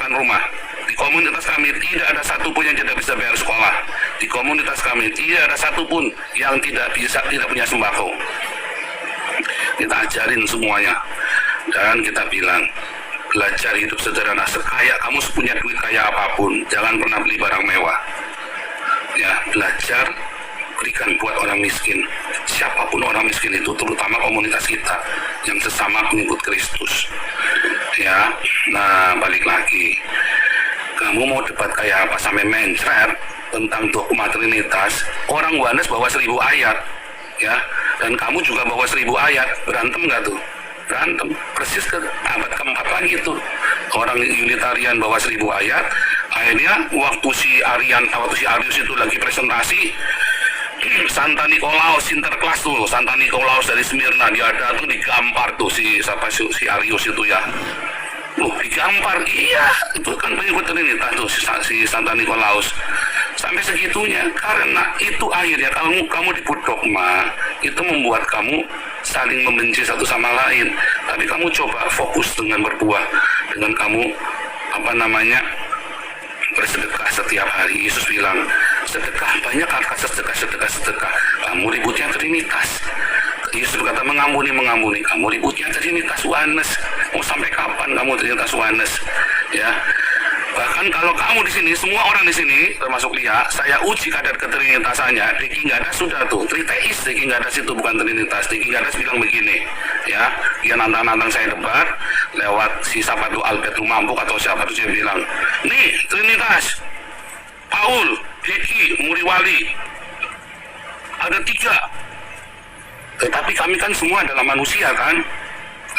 pekerjaan rumah. Di komunitas kami tidak ada satupun yang tidak bisa bayar sekolah. Di komunitas kami tidak ada satupun yang tidak punya sembako. Kita ajarin semuanya dan kita bilang, belajar hidup sederhana. Sekaya kamu punya duit kaya apapun, jangan pernah beli barang mewah. Ya, belajar berikan buat orang miskin. Siapapun orang miskin itu, terutama komunitas kita yang sesama pengikut Kristus. Ya, nah balik lagi. Kamu mau debat kayak apa sampai mencret tentang dogma Trinitas? Orang Yohanes bawa 1000 ayat, ya, dan kamu juga bawa 1000 ayat. Berantem nggak tuh? Berantem. Persis ke abad keempat lagi tuh. Orang Unitarian bawa 1000 ayat. Akhirnya waktu si Arius itu lagi presentasi, Santa Nikolaus Sinterklas tuh, Santa Nikolaus dari Smyrna, dia datang digampar tuh si Arius itu ya. Loh, digampar, iya, itu kan pengikut Trinitas tuh si Santa Nikolaus. Sampai segitunya, karena itu akhirnya kamu di dogma itu membuat kamu saling membenci satu sama lain. Tapi kamu coba fokus dengan berbuah, dengan kamu bersedekah setiap hari. Yesus bilang, sedekah banyak, kata sedekah. Kamu ributnya Trinitas. Yesus berkata mengampuni. Kamu ributnya Trinitas Yohanes. Mau sampai kapan kamu Trinitas Yohanes? Ya. Bahkan kalau kamu di sini, semua orang di sini, termasuk Lia, saya uji kadar ketrinitasannya. Diki nggak ada sudah tuh, Triteis. Diki nggak ada situ bukan Trinitas. Diki nggak ada bilang begini, ya. Dia nantang saya debat lewat si siapa tuh Albert Lumampu atau siapa tuh dia bilang, nih Trinitas, Paul, Diki, Muriwali, ada 3. Tetapi kami kan semua adalah manusia kan,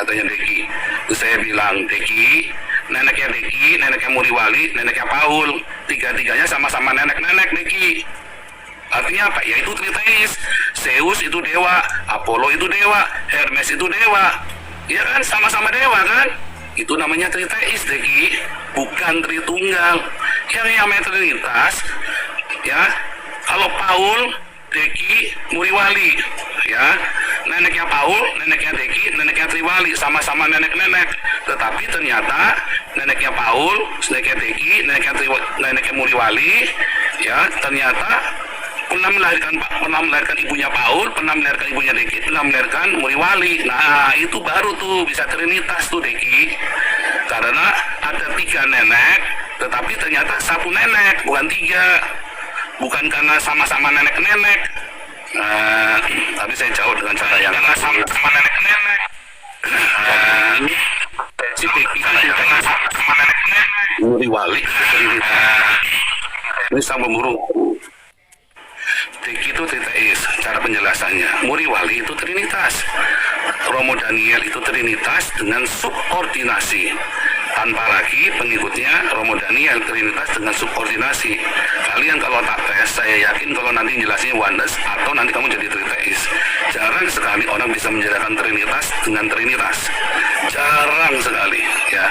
katanya Deki. Terus saya bilang, Deki, neneknya Deki, neneknya Muriwali, neneknya Paul, 3-3-nya sama-sama nenek-nenek Deki. Artinya apa? Ya itu Triteis. Zeus itu dewa, Apollo itu dewa, Hermes itu dewa. Ya kan, sama-sama dewa kan? Itu namanya Triteis Deki, bukan Tritunggal. Yang namanya Trinitas, ya, kalau Paul, Deki, Muriwali, ya, neneknya Paul, neneknya Deki, neneknya Triwali, sama-sama nenek-nenek. Tetapi ternyata neneknya Paul, neneknya Deki, neneknya Muriwali, ya, ternyata pernah melahirkan ibunya Paul, pernah melahirkan ibunya Deki, pernah melahirkan Muriwali. Nah, itu baru tuh bisa Trinitas tuh Deki. Karena ada 3 nenek, tetapi ternyata 1 nenek, bukan 3. Bukan karena sama-sama nenek-nenek. Tapi saya jauh dengan cara yang karena sama-sama nenek-nenek. Si Deki karena sama-sama nenek-nenek. Muriwali. Ini sang pemburu. Deki itu Triteis, cara penjelasannya. Muriwali itu Trinitas. Romo Daniel itu Trinitas dengan subordinasi. Tanpa lagi pengikutnya Romo Daniel Trinitas dengan subordinasi. Kalian kalau tak tes, saya yakin kalau nanti jelasnya Yohanes atau nanti kamu jadi Triteis. Jarang sekali orang bisa menjelaskan Trinitas dengan Trinitas. Jarang sekali, ya.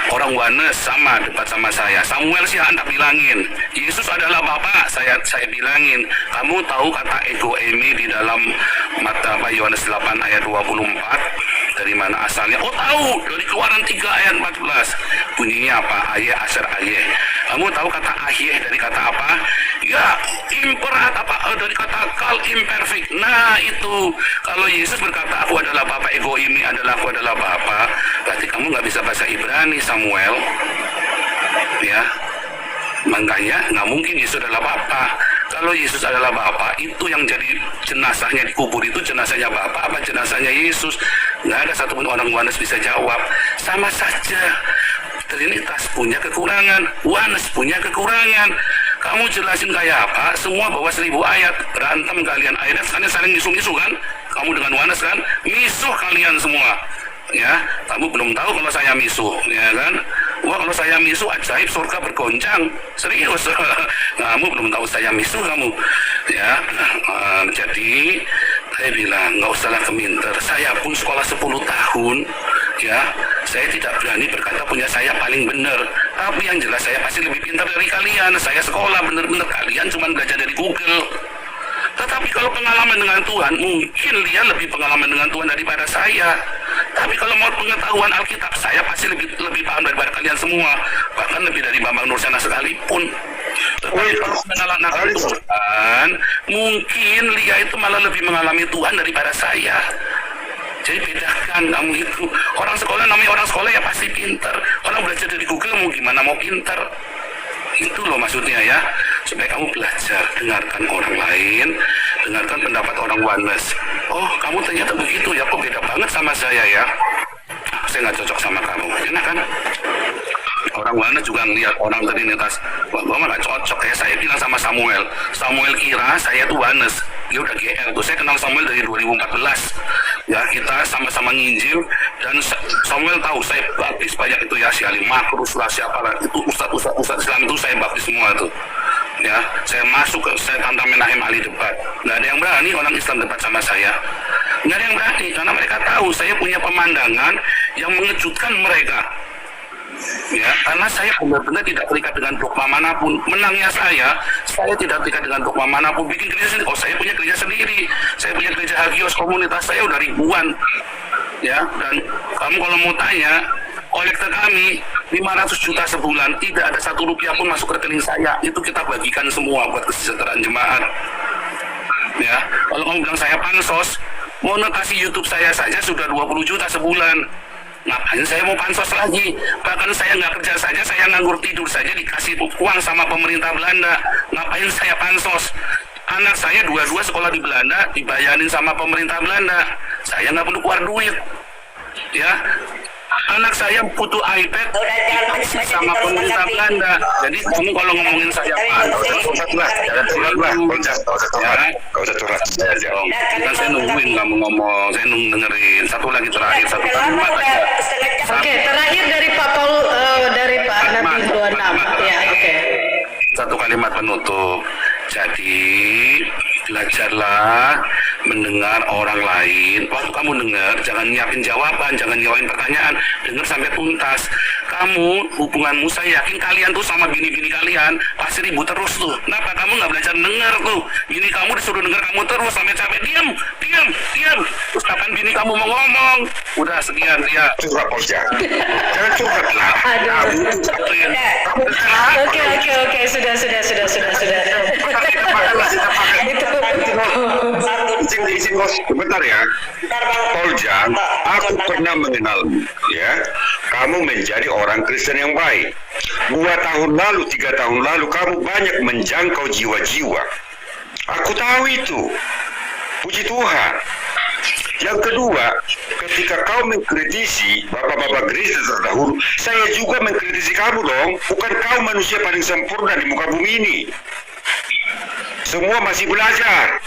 Orang Yohanes sama debat sama saya. Samuel sih hendak bilangin, Yesus adalah Bapa. Saya bilangin, kamu tahu kata ego eimi di dalam Yohanes 8 ayat 24 dari mana asalnya? Oh tahu, dari Keluaran 3 ayat 14. Bunyinya apa? Ayeh asar ayeh. Kamu tahu kata ayeh dari kata apa? Ya, imperat dari kata kal imperfect. Nah itu, kalau Yesus berkata aku adalah Bapa, ego ini adalah aku adalah Bapa, berarti kamu nggak bisa bahasa Ibrani Samuel, ya. Makanya nggak mungkin Yesus adalah Bapa. Kalau Yesus adalah Bapa, itu yang jadi jenazahnya dikubur itu jenazahnya Bapa apa jenazahnya Yesus? Nggak ada satupun orang Yohanes bisa jawab. Sama saja, Trinitas punya kekurangan, Yohanes punya kekurangan. Kamu jelasin kayak apa? Semua bawa 1000 ayat, berantem kalian. Akhirnya kalian saling misu-misu kan? Kamu dengan Yohanes kan? Misuh kalian semua. Ya, kamu belum tahu kalau saya misuh, ya kan? Wah, kalau saya misuh ajaib, surga bergoncang. Serius. Kamu belum tahu saya misuh kamu. Ya, jadi saya bilang nggak usahlah keminter. Saya pun sekolah 10 tahun, ya, saya tidak berani berkata punya saya paling benar. Tapi yang jelas saya pasti lebih pintar dari kalian. Saya sekolah benar-benar, kalian cuma belajar dari Google. Tetapi kalau pengalaman dengan Tuhan, mungkin Lia lebih pengalaman dengan Tuhan daripada saya. Tapi kalau mau pengetahuan Alkitab, saya pasti lebih paham daripada kalian semua. Bahkan lebih dari Bambang Nursena sekalipun. Tetapi kalau kenalan akan Tuhan, mungkin Lia itu malah lebih mengalami Tuhan daripada saya. Jadi bedakan kamu itu. Orang sekolah namanya orang sekolah ya pasti pinter. Orang belajar dari Google mau gimana mau pinter. Itu loh maksudnya ya. Supaya kamu belajar, dengarkan orang lain, dengarkan pendapat orang oneness. Oh, kamu ternyata begitu ya, kok beda banget sama saya ya. Saya nggak cocok sama kamu, enak kan? Orang oneness juga ngeliat orang Trinitas, wah gue mah nggak cocok ya. Saya bilang sama Samuel kira saya tuh oneness. Dia udah GR tuh, saya kenal Samuel dari 2014. Ya, kita sama-sama nginjil, dan Samuel tahu saya baptis banyak itu ya, si Ali Makrus lah, siapa lah, itu Ustadz Islam itu saya baptis semua tuh. Ya, saya masuk ke, saya tantang Menahem Ali debat. Nggak ada yang berani orang Islam debat sama saya. Nggak ada yang berani, karena mereka tahu saya punya pemandangan yang mengejutkan mereka. Ya, karena saya benar-benar tidak terikat dengan dogma manapun. Menangnya saya tidak terikat dengan dogma manapun. Bikin gereja sendiri, oh saya punya gereja sendiri. Saya punya gereja Hagios, komunitas saya udah ribuan. Ya, dan kamu kalau mau tanya, kolektor kami 500 juta sebulan, tidak ada 1 rupiah pun masuk rekening saya. Itu kita bagikan semua buat kesejahteraan jemaat. Ya, kalau kamu bilang saya pansos, monetasi YouTube saya saja sudah 20 juta sebulan. Ngapain saya mau pansos lagi? Bahkan saya nggak kerja saja, saya nganggur tidur saja dikasih uang sama pemerintah Belanda. Ngapain saya pansos? Anak saya dua-dua sekolah di Belanda, dibayarin sama pemerintah Belanda. Saya nggak perlu keluar duit. Ya, anak saya butuh iPad dikasih sama pemerintah Belanda. Jadi kamu kalau ngomongin saya kan saya nungguin kamu ngomong, saya dengerin. Satu lagi terakhir, satu kalimat aja. Oke, terakhir dari Pak Paul, dari Pak Nabi 26. Ya, oke. Satu kalimat penutup. Jadi belajarlah mendengar orang lain. Waktu kamu dengar, jangan nyiapin jawaban, jangan nyiapin pertanyaan. Dengar sampai tuntas. Kamu, hubunganmu, saya yakin kalian tuh sama bini-bini kalian pasti ribut terus tuh. Kenapa kamu nggak belajar dengar tuh? Bini kamu disuruh dengar kamu terus sampai capek. Diam. Terus kapan bini kamu mau ngomong? Udah sekian ya. Curhat Polja. Jangan curhat lah. Oke, sudah. Izin bos, sebentar ya. Polja, aku pernah mengenalmu, ya. Kamu menjadi orang Kristen yang baik. 2 tahun lalu, 3 tahun lalu, kamu banyak menjangkau jiwa-jiwa. Aku tahu itu. Puji Tuhan. Yang kedua, ketika kau mengkritisi bapak-bapak gereja terdahulu, saya juga mengkritisi kamu dong. Bukan kau manusia paling sempurna di muka bumi ini. Semua masih belajar.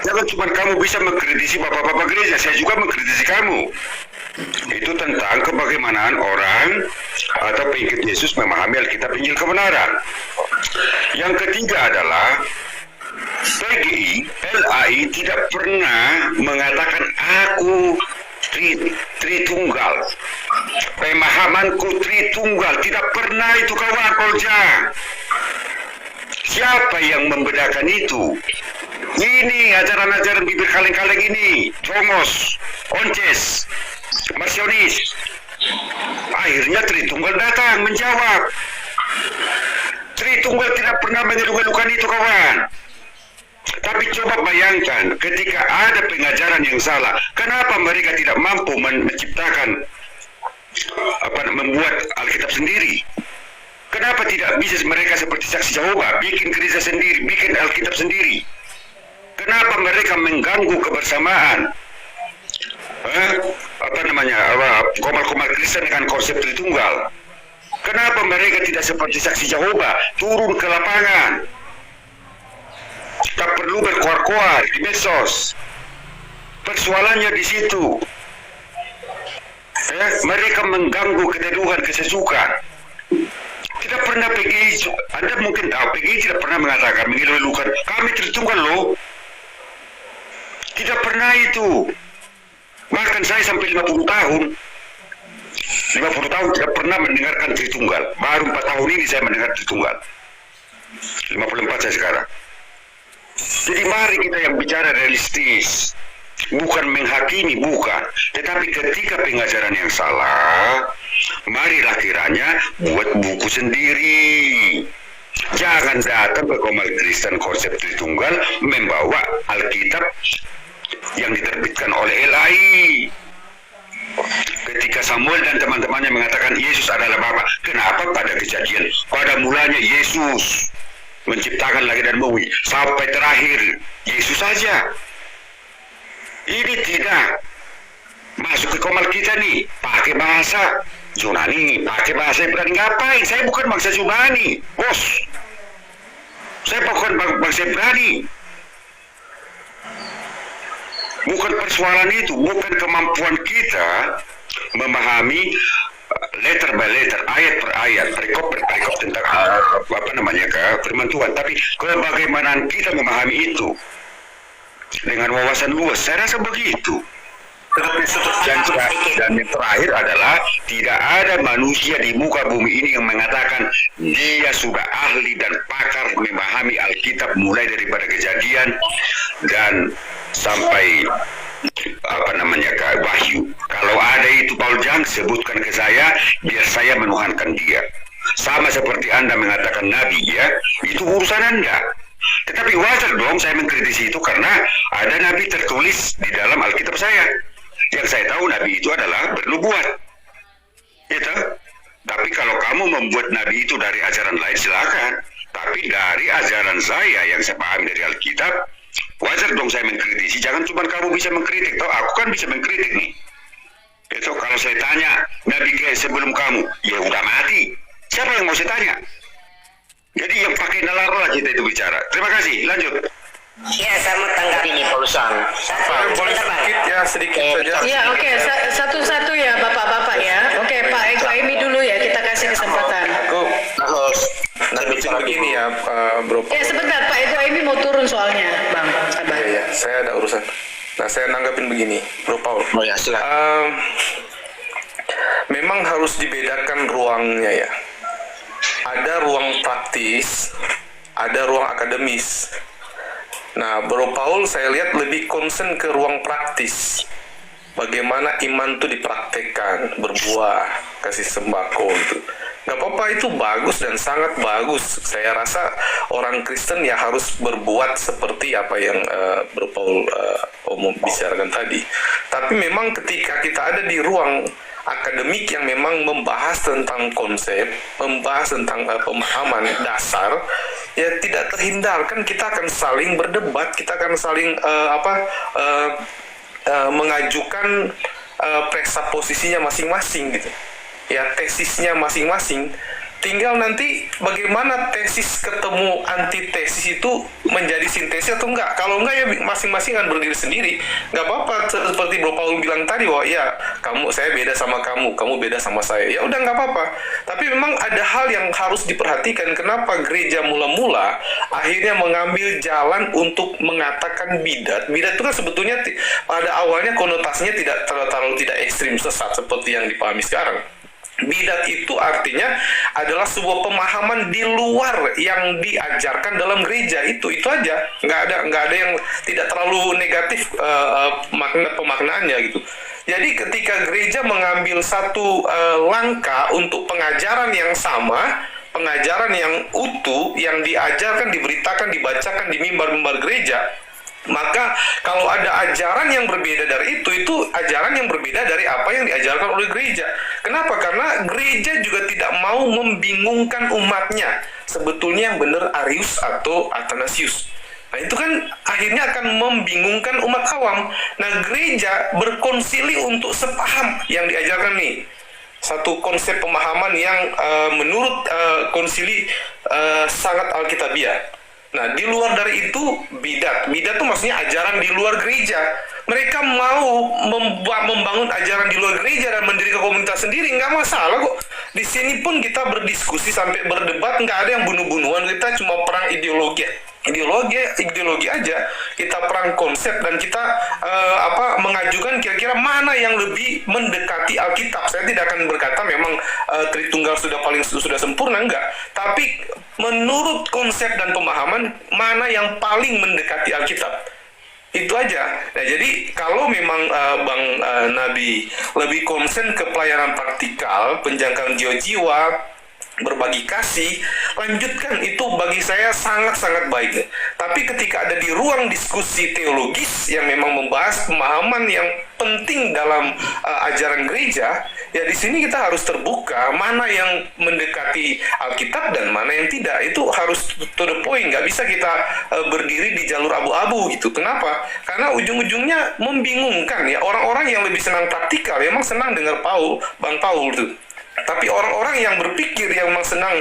Jangan cuma kamu bisa mengkritisi bapak-bapak gereja, saya juga mengkritisi kamu. Itu tentang kebagaimanaan orang atau pengikut Yesus memahami Alkitab Injil kebenaran. Yang ketiga adalah PGI, LAI tidak pernah mengatakan aku Tritunggal. Pemahamanku Tritunggal, tidak pernah itu kawan Polja. Siapa yang membedakan itu? Ini ajaran-ajaran bibir kaleng-kaleng ini, Comos, Onces, Marsionis. Akhirnya Tritunggal datang menjawab. Tritunggal tidak pernah mengeluh-elukan itu kawan. Tapi coba bayangkan ketika ada pengajaran yang salah, kenapa mereka tidak mampu menciptakan membuat Alkitab sendiri? Kenapa tidak bisa mereka seperti saksi Yehova, bikin gereja sendiri, bikin Alkitab sendiri? Kenapa mereka mengganggu kebersamaan? Komal-komal Kristen dengan konsep Tritunggal? Kenapa mereka tidak seperti saksi Yehova, turun ke lapangan? Tak perlu berkoar-koar di medsos. Persoalannya di situ. Mereka mengganggu keteduhan, kesesukan. Tidak pernah PGI, Anda mungkin tahu, PGI tidak pernah mengatakan, mengeluh-elukan, kami Tritunggal loh. Tidak pernah itu. Bahkan saya sampai 50 tahun tidak pernah mendengarkan Tritunggal. Baru 4 tahun ini saya mendengar Tritunggal. 54 saya sekarang. Jadi mari kita yang bicara realistis, bukan menghakimi, bukan. Tetapi ketika pengajaran yang salah, marilah kiranya buat buku sendiri. Jangan datang ke Komal Kristen konsep Tritunggal membawa Alkitab yang diterbitkan oleh LAI. Ketika Samuel dan teman-temannya mengatakan Yesus adalah Bapa, kenapa pada kejadian pada mulanya Yesus menciptakan langit dan bumi sampai terakhir Yesus saja? Ini tidak masuk ke Komal kita nih, pakai bahasa Yunani, pakai bahasa Ibrani. Ngapain? Saya bukan bangsa Yunani, bos. Saya bukan bangsa Ibrani. Bukan persoalan itu, bukan kemampuan kita memahami letter by letter, ayat per ayat, perikop per perikop tentang firman Tuhan. Tapi bagaimana kita memahami itu dengan wawasan luas, saya rasa begitu. Dan yang terakhir adalah tidak ada manusia di muka bumi ini yang mengatakan dia sudah ahli dan pakar memahami Alkitab mulai daripada Kejadian dan sampai Wahyu. Kalau ada itu Paul Jang, sebutkan ke saya biar saya menuhankan dia. Sama seperti Anda mengatakan Nabi, ya, itu urusan Anda. Tetapi wajar dong saya mengkritisi itu karena ada Nabi tertulis di dalam Alkitab saya. Yang saya tahu Nabi itu adalah bernubuat, gitu. Tapi kalau kamu membuat Nabi itu dari ajaran lain, silakan. Tapi dari ajaran saya yang saya pahami dari Alkitab, wajar dong saya mengkritisi. Jangan cuma kamu bisa mengkritik, toh aku kan bisa mengkritik nih. Itu kalau saya tanya Nabi sebelum kamu, ya udah mati. Siapa yang mau saya tanya? Jadi yang pakai nalar lah kita itu bicara. Terima kasih. Lanjut. Ya, saya mau tanggapi nih Paulusan. Boleh sedikit ya, sedikit saja. Ya, oke. Satu-satu ya, Bapak-Bapak ya. Oke, Pak Eko Emi dulu ya, kita kasih kesempatan. Aku harus bicara begini ya, Bro. Ya, sebentar, Pak Eko Emi mau turun soalnya, Bang. Sabar. Ya, saya ada urusan. Nah, saya nanggapin begini, Bro Paul. Oh ya, silakan. Memang harus dibedakan ruangnya ya. Ada ruang praktis, ada ruang akademis. Nah, Bro Paul saya lihat lebih concern ke ruang praktis. Bagaimana iman itu dipraktekkan, berbuah, kasih sembako itu. Nggak apa-apa, itu bagus dan sangat bagus. Saya rasa orang Kristen ya harus berbuat seperti apa yang Bro Paul bicarakan tadi. Tapi memang ketika kita ada di ruang akademik yang memang membahas tentang konsep, membahas tentang pemahaman dasar, ya tidak terhindarkan kita akan saling berdebat, kita akan saling mengajukan presupposisinya masing-masing gitu. Ya, tesisnya masing-masing. Tinggal nanti bagaimana tesis ketemu antitesis itu menjadi sintesis atau enggak. Kalau enggak ya masing-masing akan berdiri sendiri. Enggak apa-apa, seperti Bro Paul bilang tadi, wah ya saya beda sama kamu beda sama saya. Ya udah enggak apa-apa. Tapi memang ada hal yang harus diperhatikan. Kenapa gereja mula-mula akhirnya mengambil jalan untuk mengatakan bidat. Bidat itu kan sebetulnya pada awalnya konotasinya terlalu tidak ekstrim sesat seperti yang dipahami sekarang. Bidat itu artinya adalah sebuah pemahaman di luar yang diajarkan dalam gereja, itu aja, nggak ada yang tidak terlalu negatif pemaknaannya gitu. Jadi ketika gereja mengambil satu langkah untuk pengajaran yang sama, pengajaran yang utuh, yang diajarkan, diberitakan, dibacakan di mimbar-mimbar gereja, maka kalau ada ajaran yang berbeda dari itu ajaran yang berbeda dari apa yang diajarkan oleh gereja. Kenapa? Karena gereja juga tidak mau membingungkan umatnya. Sebetulnya yang benar Arius atau Athanasius. Nah itu kan akhirnya akan membingungkan umat awam. Nah gereja berkonsili untuk sepaham yang diajarkan nih. Satu konsep pemahaman yang menurut konsili sangat alkitabiah. Nah, di luar dari itu, bidat. Bidat itu maksudnya ajaran di luar gereja. Mereka mau membangun ajaran di luar gereja dan mendirikan komunitas sendiri, nggak masalah kok. Di sini pun kita berdiskusi sampai berdebat, nggak ada yang bunuh-bunuhan, kita cuma perang ideologi. ideologi aja, kita perang konsep dan kita mengajukan kira-kira mana yang lebih mendekati Alkitab. Saya tidak akan berkata memang Tritunggal sudah sempurna, enggak, tapi menurut konsep dan pemahaman mana yang paling mendekati Alkitab. Itu aja. Nah, jadi kalau memang Bang Nabi lebih konsen ke pelayanan praktikal, penjangkauan jiwa-jiwa, berbagi kasih, lanjutkan, itu bagi saya sangat-sangat baik. Tapi ketika ada di ruang diskusi teologis yang memang membahas pemahaman yang penting dalam ajaran gereja, ya di sini kita harus terbuka mana yang mendekati Alkitab dan mana yang tidak. Itu harus to the point, nggak bisa kita berdiri di jalur abu-abu gitu. Kenapa? Karena ujung-ujungnya membingungkan ya. Orang-orang yang lebih senang praktikal memang senang dengar Bang Paul tuh. Tapi orang-orang yang berpikir, yang memang senang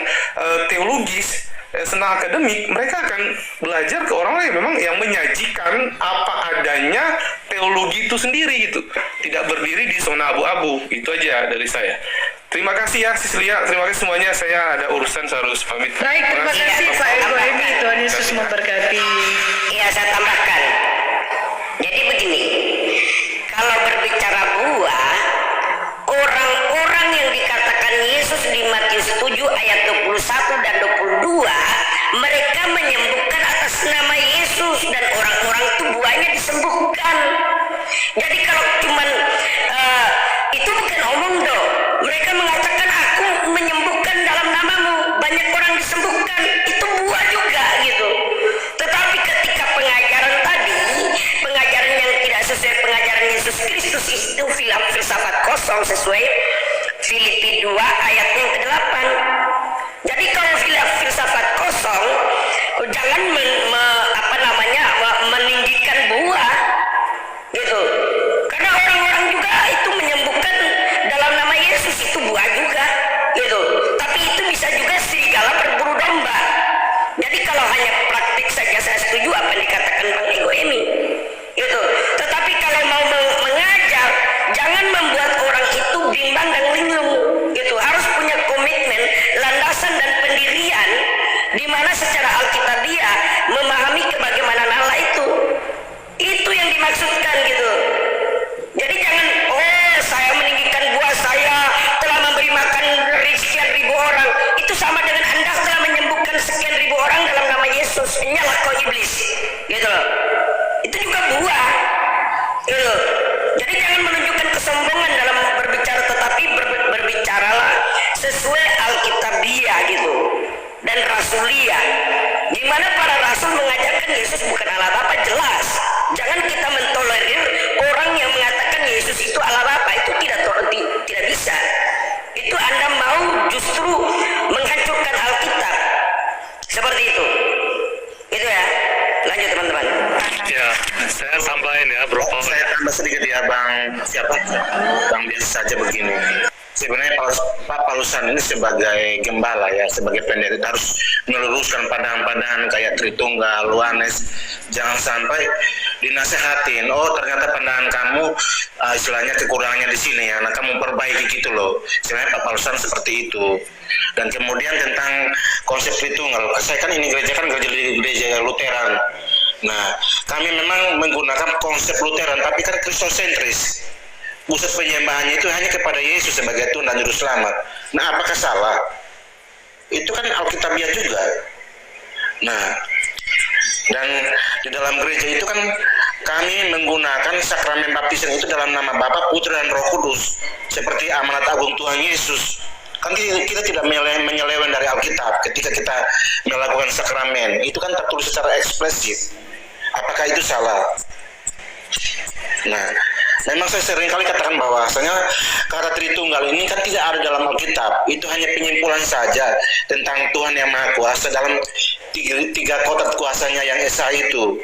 teologis, senang akademik, mereka akan belajar ke orang-orang yang memang yang menyajikan apa adanya teologi itu sendiri gitu. Tidak berdiri di zona abu-abu. Itu aja dari saya. Terima kasih ya Sislia, terima kasih semuanya. Saya ada urusan, saya harus pamit. Baik, terima kasih Pak Eko Emi. Tuhan Yesus memberkati. Iya, saya tambahkan. Jadi begini, kalau berbicara buah, orang-orang yang dikatakan Yesus di Matius 7 ayat 21 dan 22, mereka menyembuhkan atas nama Yesus dan orang-orang itu buahnya disembuhkan. Jadi kalau cuman itu bukan omong dong. Mereka mengatakan aku menyembuhkan dalam namamu, banyak orang disembuhkan, itu buah juga gitu. Tetapi ketika pengajaran tadi, pengajaran yang tidak sesuai pengajaran Yesus Kristus, itu filsafat kosong sesuai Filipi 2 ayat yang ke-8. Jadi kalau filsafat kosong, jangan meninggikan buah gitu. Karena orang-orang juga itu menyembuhkan dalam nama Yesus, itu buah juga gitu. Tapi itu bisa juga serigala berburu domba. Jadi kalau hanya praktik saja saya setuju apa yang dikatakan Bang Eko Emi gitu. Tetapi kalau mau mengajar, jangan membuat orang itu bimbang dan linglung gitu. Harus punya komitmen, landasan dan pendirian di mana secara alkitabiah memahami kebagaimana Allah itu. Itu yang dimaksudkan gitu. Jadi jangan, saya meninggikan buah, saya telah memberi makan sekian ribu orang. Itu sama dengan Anda telah menyembuhkan sekian ribu orang dalam nama Yesus. Nyalah kau iblis gitu loh. Itu juga buah gitu. Jadi jangan menunjukkan kesombongan dalam berbicara, tetapi berbicaralah sesuai alkitabiah gitu dan rasuliah, di mana para rasul mengajarkan Yesus bukan Allah Bapa, jelas. Jangan kita mentolerir orang yang mengatakan Yesus itu Allah Bapa, itu tidak bisa. Itu Anda mau justru menghancurkan Alkitab. Seperti itu. Itu ya. Lanjut teman-teman. Ya, saya tambahin ya, Bro. Saya tambah sedikit ya, Bang biasa saja begini. Sebenarnya Pak Paulusan ini sebagai gembala ya, sebagai pendeta harus meluruskan pandangan-pandangan kayak Tritunggal, Luanes. Jangan sampai dinasehatin, ternyata pandangan kamu istilahnya kekurangannya di sini ya, nah kamu perbaiki gitu loh. Sebenarnya Pak Paulusan seperti itu. Dan kemudian tentang konsep Tritunggal, saya kan ini gereja Lutheran. Nah, kami memang menggunakan konsep Lutheran, tapi kan kristosentris. Pusat penyembahannya itu hanya kepada Yesus sebagai Tuhan dan Juru Selamat. Nah, apakah salah? Itu kan Alkitabiah juga. Nah, dan di dalam gereja itu kan kami menggunakan sakramen baptisan itu dalam nama Bapa, Putra, dan Roh Kudus, seperti amanat agung Tuhan Yesus. Kan kita tidak menyeleweng dari Alkitab ketika kita melakukan sakramen. Itu kan tertulis secara eksplisit. Apakah itu salah? Nah, memang saya seringkali katakan bahwasanya kata Tritunggal ini kan tidak ada dalam Alkitab. Itu hanya penyimpulan saja tentang Tuhan yang Maha Kuasa dalam tiga kotak kuasanya yang esa itu.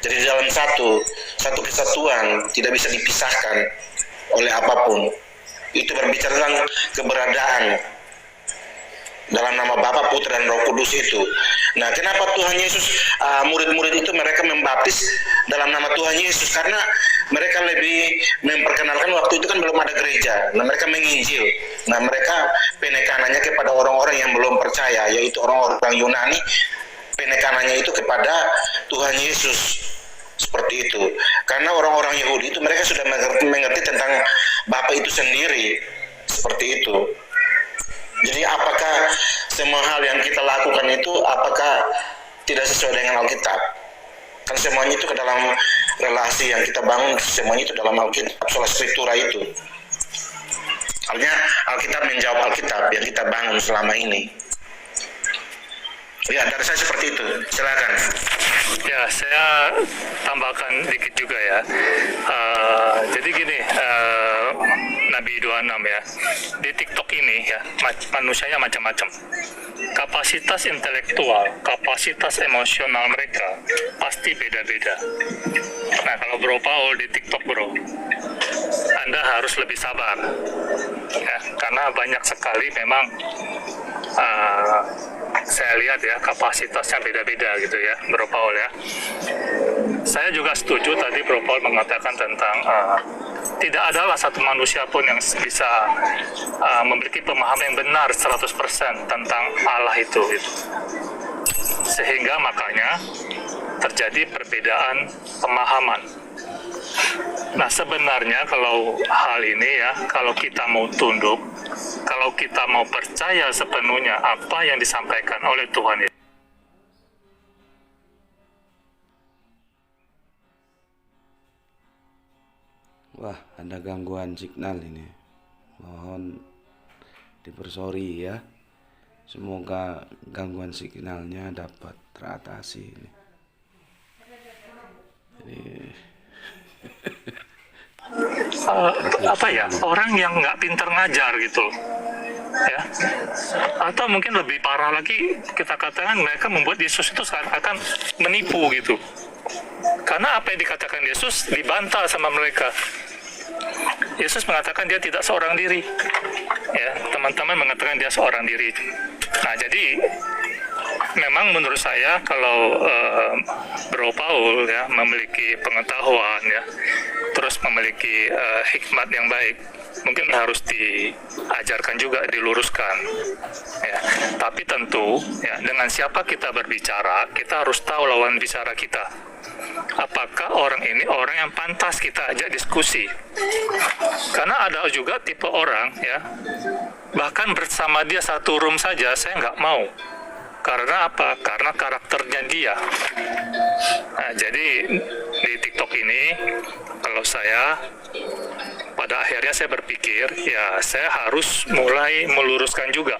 Jadi dalam satu kesatuan, tidak bisa dipisahkan oleh apapun. Itu berbicara tentang keberadaan dalam nama Bapa, Putra, dan Roh Kudus itu. Nah, kenapa Tuhan Yesus, murid-murid itu mereka membaptis dalam nama Tuhan Yesus? Karena mereka lebih memperkenalkan waktu itu kan belum ada gereja. Nah, mereka menginjil. Nah, mereka penekanannya kepada orang-orang yang belum percaya, yaitu orang-orang Yunani penekanannya itu kepada Tuhan Yesus. Seperti itu. Karena orang-orang Yahudi itu mereka sudah mengerti tentang Bapa itu sendiri. Seperti itu. Jadi apakah semua hal yang kita lakukan itu apakah tidak sesuai dengan Alkitab? Kan semuanya itu ke dalam relasi yang kita bangun, semuanya itu dalam Alkitab, sola scriptura itu. Artinya Alkitab menjawab Alkitab yang kita bangun selama ini. Ya, dari saya seperti itu. Silakan. Ya, saya tambahkan dikit juga ya. Jadi gini, Nabi 26 ya, di TikTok ini ya, manusianya macam-macam. Kapasitas intelektual, kapasitas emosional mereka pasti beda-beda. Nah, kalau Bro Paul di TikTok, Bro, Anda harus lebih sabar. Ya, karena banyak sekali memang saya lihat ya kapasitasnya beda-beda gitu ya, Bro Paul ya. Saya juga setuju tadi Bro Paul mengatakan tentang tidak adalah satu manusia pun yang bisa memiliki pemahaman yang benar 100% tentang Allah itu gitu. Sehingga makanya terjadi perbedaan pemahaman. Nah, sebenarnya kalau hal ini ya, kalau kita mau tunduk, kalau kita mau percaya sepenuhnya apa yang disampaikan oleh Tuhan itu, wah, ada gangguan signal ini. Mohon dipersori ya. Semoga gangguan signalnya dapat teratasi ini. Jadi apa ya, orang yang nggak pinter ngajar gitu ya, atau mungkin lebih parah lagi kita katakan mereka membuat Yesus itu akan menipu gitu, karena apa yang dikatakan Yesus dibantah sama mereka. Yesus mengatakan dia tidak seorang diri ya, teman-teman mengatakan dia seorang diri. Nah, jadi memang menurut saya kalau Bro Paul ya memiliki pengetahuan ya, terus memiliki hikmat yang baik, mungkin harus diajarkan juga, diluruskan ya. Tapi tentu ya, dengan siapa kita berbicara, kita harus tahu lawan bicara kita. Apakah orang ini orang yang pantas kita ajak diskusi? Karena ada juga tipe orang ya, bahkan bersama dia satu room saja saya nggak mau. Karena apa? Karena karakternya dia. Nah, jadi di TikTok ini, kalau saya pada akhirnya saya berpikir, ya saya harus mulai meluruskan juga.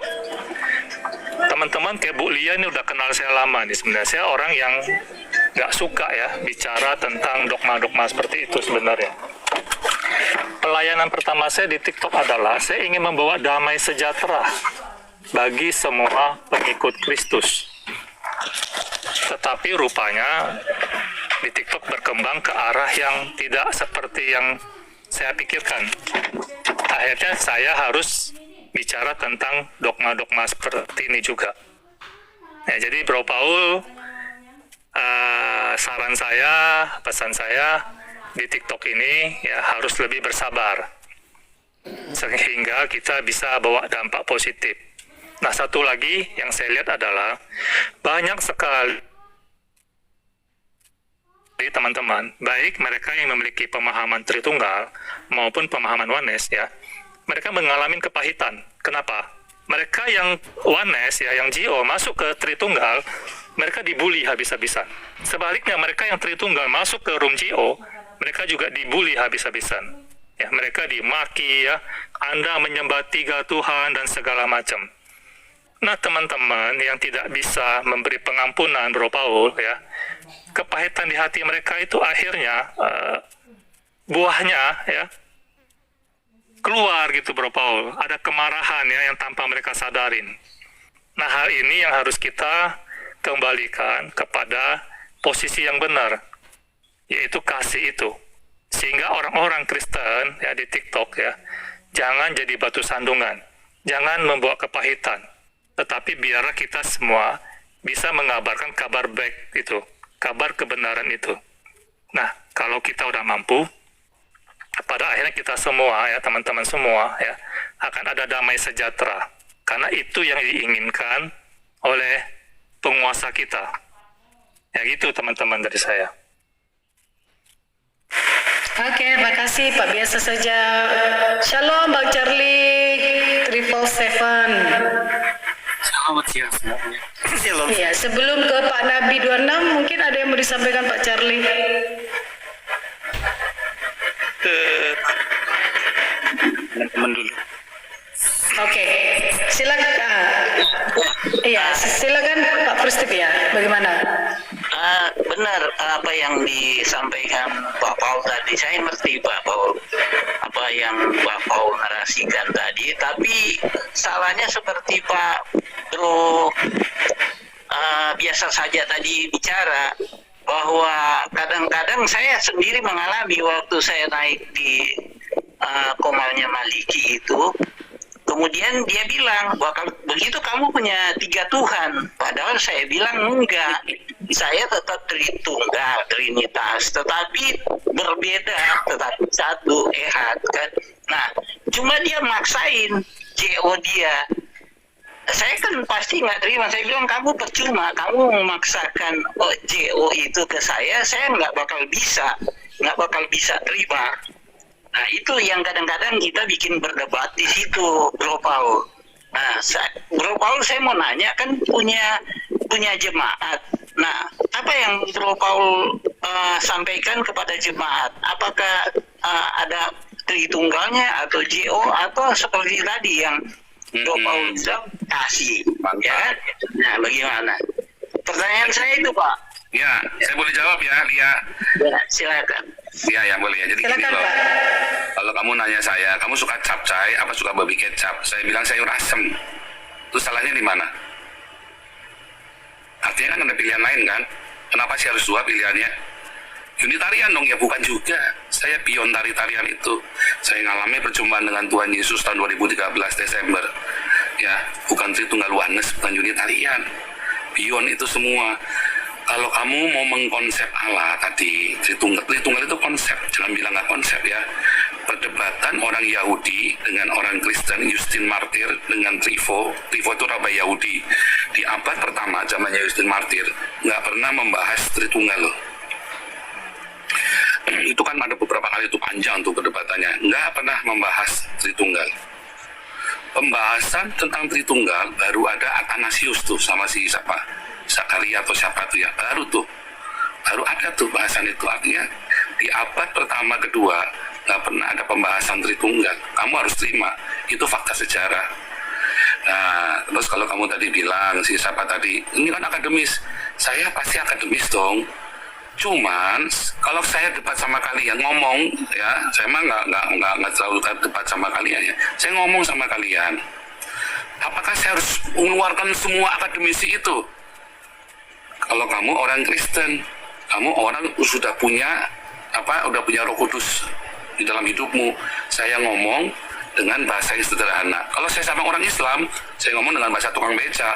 Teman-teman kayak Bu Lia ini udah kenal saya lama nih sebenarnya. Saya orang yang nggak suka ya bicara tentang dogma-dogma seperti itu sebenarnya. Pelayanan pertama saya di TikTok adalah saya ingin membawa damai sejahtera bagi semua pengikut Kristus. Tetapi rupanya di TikTok berkembang ke arah yang tidak seperti yang saya pikirkan. Akhirnya saya harus bicara tentang dogma-dogma seperti ini juga. Ya, jadi Bro Paul, saran saya, pesan saya di TikTok ini ya harus lebih bersabar sehingga kita bisa bawa dampak positif. Nah, satu lagi yang saya lihat adalah banyak sekali teman-teman, baik mereka yang memiliki pemahaman Tritunggal maupun pemahaman Oneness ya, mereka mengalami kepahitan. Kenapa? Mereka yang Oneness ya, yang GO masuk ke Tritunggal, mereka dibully habis-habisan. Sebaliknya mereka yang Tritunggal masuk ke room GO, mereka juga dibully habis-habisan. Ya, mereka dimaki ya, Anda menyembah 3 Tuhan dan segala macam. Nah, teman-teman yang tidak bisa memberi pengampunan Bro Paul ya, kepahitan di hati mereka itu akhirnya buahnya ya keluar gitu Bro Paul. Ada kemarahan ya yang tanpa mereka sadarin. Nah, hal ini yang harus kita kembalikan kepada posisi yang benar, yaitu kasih itu. Sehingga orang-orang Kristen ya di TikTok ya, jangan jadi batu sandungan, jangan membawa kepahitan, tetapi biarlah kita semua bisa mengabarkan kabar baik itu, kabar kebenaran itu. Nah, kalau kita udah mampu, pada akhirnya kita semua ya, teman-teman semua ya, akan ada damai sejahtera. Karena itu yang diinginkan oleh penguasa kita. Ya gitu teman-teman dari saya. Oke, makasih Pak. Biasa saja. Shalom Bang Charlie 777. Selamat siang semuanya. Shalom. Iya, sebelum ke Pak Nabi 26, mungkin ada yang mau disampaikan Pak Charlie. Teman-teman dulu. Oke, silakan. Iya, silakan Pak Pristip ya. Bagaimana? Benar apa yang disampaikan Pak Paul tadi. Saya ngerti Pak Paul apa yang Pak Paul narasikan tadi. Tapi salahnya seperti Pak Bro biasa saja tadi bicara bahwa kadang-kadang saya sendiri mengalami waktu saya naik di Komalnya Maliki itu. Kemudian dia bilang, bahwa begitu kamu punya 3 Tuhan. Padahal saya bilang enggak. Saya tetap Tritunggal, Trinitas. Tetapi berbeda, tetapi satu, Ehad. Kan? Nah, cuma dia maksain JO dia. Saya kan pasti nggak terima. Saya bilang, kamu percuma. Kamu memaksakan JO itu ke saya nggak bakal bisa terima. Nah, itu yang kadang-kadang kita bikin berdebat di situ, Bro Paul. Nah, Bro Paul saya mau nanya, kan punya jemaat. Nah, apa yang Bro Paul sampaikan kepada jemaat? Apakah ada Tritunggalnya atau JO atau seperti tadi yang Bro Paul bilang kasih? Ya? Nah, bagaimana? Pertanyaan saya itu, Pak. Ya, saya boleh jawab ya, Lia. Ya, silakan. Ya boleh ya. Jadi gini Silakan loh. Pak. Kalau kamu nanya saya, kamu suka capcay apa suka babi kecap? Saya bilang sayur asem. Itu salahnya di mana? Artinya kan ada pilihan lain kan? Kenapa sih harus 2 pilihannya? Unitarian dong ya, bukan juga. Saya pion tari-tarian itu. Saya ngalami perjumpaan dengan Tuhan Yesus tahun 2013 Desember. Ya, bukan Tritunggal Oneness, bukan Unitarian. Pion itu semua. Kalau kamu mau mengkonsep Allah tadi, Tritunggal itu konsep, jangan bilang nggak konsep ya. Perdebatan orang Yahudi dengan orang Kristen, Justin Martyr dengan Trivo itu rabai Yahudi. Di abad pertama zamannya Justin Martyr, nggak pernah membahas Tritunggal loh. Itu kan ada beberapa kali itu panjang tuh perdebatannya, nggak pernah membahas Tritunggal. Pembahasan tentang Tritunggal baru ada Athanasius tuh sama si siapa? Zakaria atau siapa tuh ya, baru ada tuh bahasan itu. Artinya di abad pertama kedua nggak pernah ada pembahasan Tritunggal. Kamu harus terima, itu fakta sejarah. Nah, terus kalau kamu tadi bilang si siapa tadi, ini kan akademis, saya pasti akademis dong. Cuman kalau saya debat sama kalian ngomong ya, saya mah nggak selalu debat sama kalian ya. Saya ngomong sama kalian, apakah saya harus mengeluarkan semua akademisi itu? Kalau kamu orang Kristen, kamu orang sudah punya Roh Kudus di dalam hidupmu. Saya ngomong dengan bahasa yang sederhana. Kalau saya sama orang Islam, saya ngomong dengan bahasa tukang beca.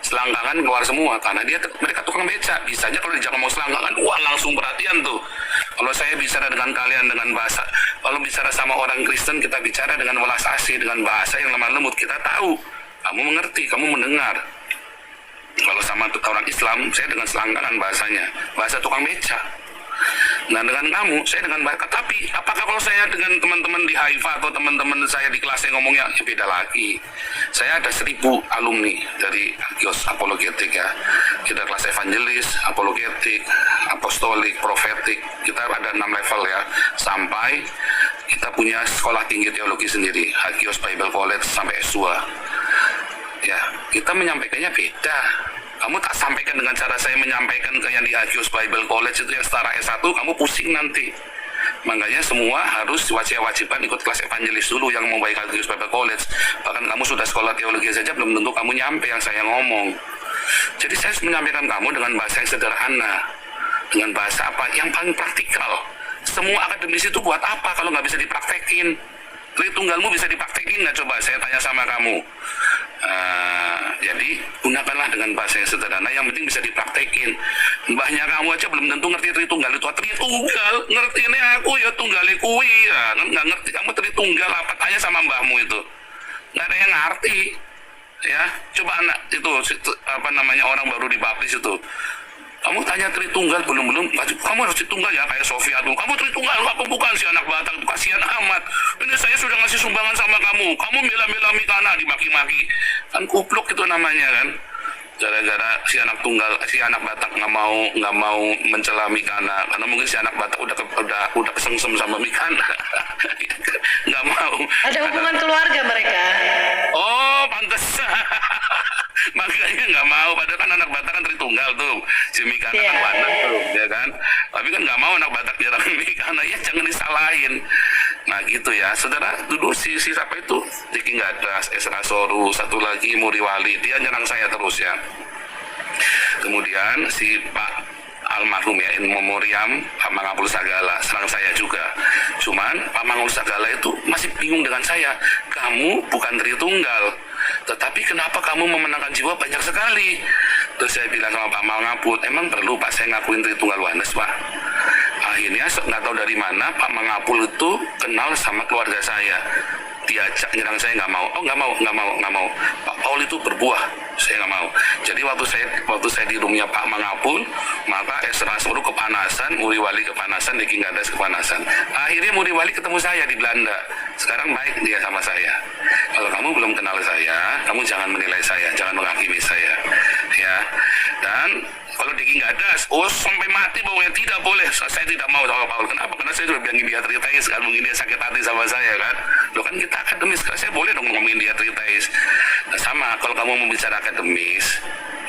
Selangkangan keluar semua karena mereka tukang beca. Bisanya kalau dijak ngomong selangkangan, wah langsung perhatian tuh. Kalau saya bicara dengan kalian dengan bahasa, kalau bicara sama orang Kristen kita bicara dengan welas asih, dengan bahasa yang lemah lembut, kita tahu, kamu mengerti, kamu mendengar. Kalau sama orang Islam, saya dengan selangkangan bahasanya, bahasa tukang beca. Nah dengan kamu, saya dengan bahasa. Tapi apakah kalau saya dengan teman-teman di Haifa atau teman-teman saya di kelas saya ngomongnya ya beda lagi. Saya ada 1000 alumni dari Agios Apologetik ya. Kita kelas evangelis, apologetik, apostolik, profetik. Kita ada 6 level ya. Sampai kita punya sekolah tinggi teologi sendiri, Agios Bible College sampai S2. Ya, kita menyampaikannya beda. Kamu tak sampaikan dengan cara saya menyampaikan ke yang di Agios Bible College itu yang setara S1, kamu pusing nanti. Makanya semua harus wajib-wajiban ikut kelas evangelis dulu yang mau baik Agios Bible College. Bahkan kamu sudah sekolah teologi saja belum tentu kamu nyampe yang saya ngomong. Jadi saya harus menyampaikan kamu dengan bahasa yang sederhana. Dengan bahasa apa? Yang paling praktikal. Semua akademis itu buat apa kalau nggak bisa dipraktekin? Tritunggalmu bisa dipraktekin nggak? Coba saya tanya sama kamu. Jadi gunakanlah dengan bahasa yang sederhana, yang penting bisa dipraktekin. Mbahnya kamu aja belum tentu ngerti Tritunggal itu. Tritunggal, ngerti ini aku ya tunggal kui ya, nggak ngerti kamu Tritunggal apa? Tanya sama mbahmu itu, nggak ada yang ngerti. Ya, coba anak itu orang baru dibaptis itu Kamu tanya Tritunggal belum, kamu harus Tritunggal ya kayak Sofia tuh. Kamu Tritunggal, aku bukan si anak Batak, kasihan amat. Ini saya sudah ngasih sumbangan sama kamu bela-bela Mikana, dimaki-maki. Kan kupluk itu namanya kan. Gara-gara si anak Batak nggak mau mencela Mikana, karena mungkin si anak Batak udah kesengsem sama Mikana. Nggak mau. Ada hubungan keluarga mereka. Oh, pantes. Makanya nggak mau, padahal kan anak Batak kan Tritunggal tuh, si Mikana kan Wanas tuh, ya kan. Tapi kan nggak mau anak Batak nyerang Mikana, ya jangan disalahin. Nah gitu ya, saudara. Dulu si siapa itu, Diki Gadas, Esra Soru, satu lagi Muriwali, dia nyerang saya terus ya. Kemudian si Pak almarhum ya, in memoriam Pak Mangapul Sagala serang saya juga. Cuman Pak Mangapul Sagala itu masih bingung dengan saya. Kamu bukan Tritunggal, tetapi kenapa kamu memenangkan jiwa banyak sekali? Terus saya bilang sama Pak Mangapul, emang perlu Pak saya ngakuin Tritunggal Wanes Pak? Akhirnya nggak tahu dari mana Pak Mangapul itu kenal sama keluarga saya, diajak nyerang saya, nggak mau. Oh nggak mau. Pak Paul itu berbuah, saya nggak mau. Jadi waktu saya di rumahnya Pak Mangapul, maka Esra Soru kepanasan, Muriwali kepanasan, Diki Gadas kepanasan. Akhirnya Muriwali ketemu saya di Belanda. Sekarang baik dia sama saya. Kalau kamu belum kenal saya, kamu jangan menilai saya, jangan menghakimi saya, ya. Dan kalau Diki Gadas, sampai mati pokoknya tidak boleh. Saya tidak mau sama Paul. Kenapa? Karena saya sudah bilang dia tritheis kan, mungkin dia sakit hati sama saya kan. Loh kan kita akademis, saya boleh dong ngomongin dia tritheis. Nah, sama, kalau kamu mau bicara akademis,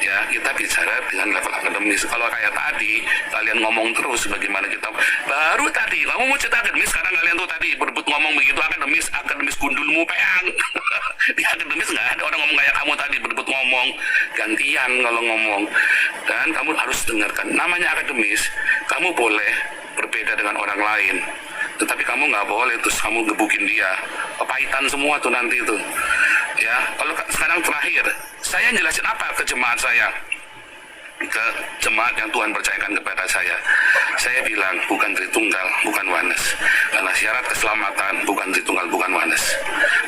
ya kita bicara dengan level akademis. Kalau kayak tadi, kalian ngomong terus bagaimana kita, baru tadi, kamu mau cerita akademis, sekarang kalian tuh tadi berebut ngomong begitu akademis gundulmu peang. Di akademis nggak ada orang ngomong kayak kamu tadi, berebut ngomong, gantian kalau ngomong. Dan kamu harus dengarkan, namanya akademis, kamu boleh berbeda dengan orang lain, tetapi kamu nggak boleh terus kamu gebukin dia, kepahitan semua tuh nanti tuh. Ya, kalau sekarang terakhir, saya jelasin apa ke jemaat saya, ke jemaat yang Tuhan percayakan kepada saya. Saya bilang bukan Tritunggal, bukan Wanes, karena syarat keselamatan bukan Tritunggal, bukan Wanes.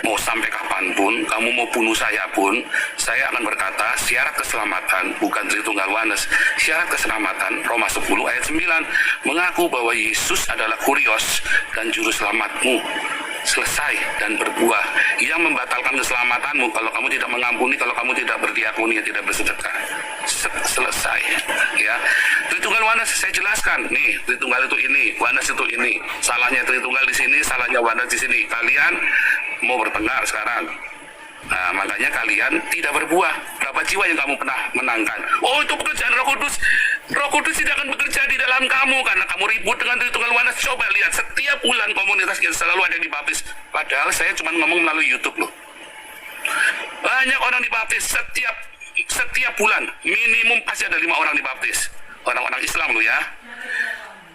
Mau sampai kapanpun, kamu mau bunuh saya pun, saya akan berkata syarat keselamatan bukan Tritunggal Wanes. Syarat keselamatan Roma 10 ayat 9 mengaku bahwa Yesus adalah Kurios dan juru selamatmu, selesai dan berbuah, yang membatalkan keselamatanmu kalau kamu tidak mengampuni, kalau kamu tidak berdiakoni, tidak bersedekah. Selesai ya. Tritunggal Wanes saya jelaskan nih, Tritunggal itu ini, Wanes itu ini, salahnya Tritunggal di sini, salahnya Wanes di sini. Kalian mau bertengkar sekarang. Nah, makanya kalian tidak berbuah. Berapa jiwa yang kamu pernah menangkan? Oh, itu pekerjaan Roh Kudus. Roh Kudus tidak akan bekerja di dalam kamu karena kamu ribut dengan Tritunggal Wanes. Coba lihat, setiap bulan komunitas kita selalu ada yang dibaptis. Padahal saya cuma ngomong melalui YouTube loh. Banyak orang dibaptis setiap bulan, minimum pasti ada 5 orang dibaptis. Orang-orang Islam loh ya.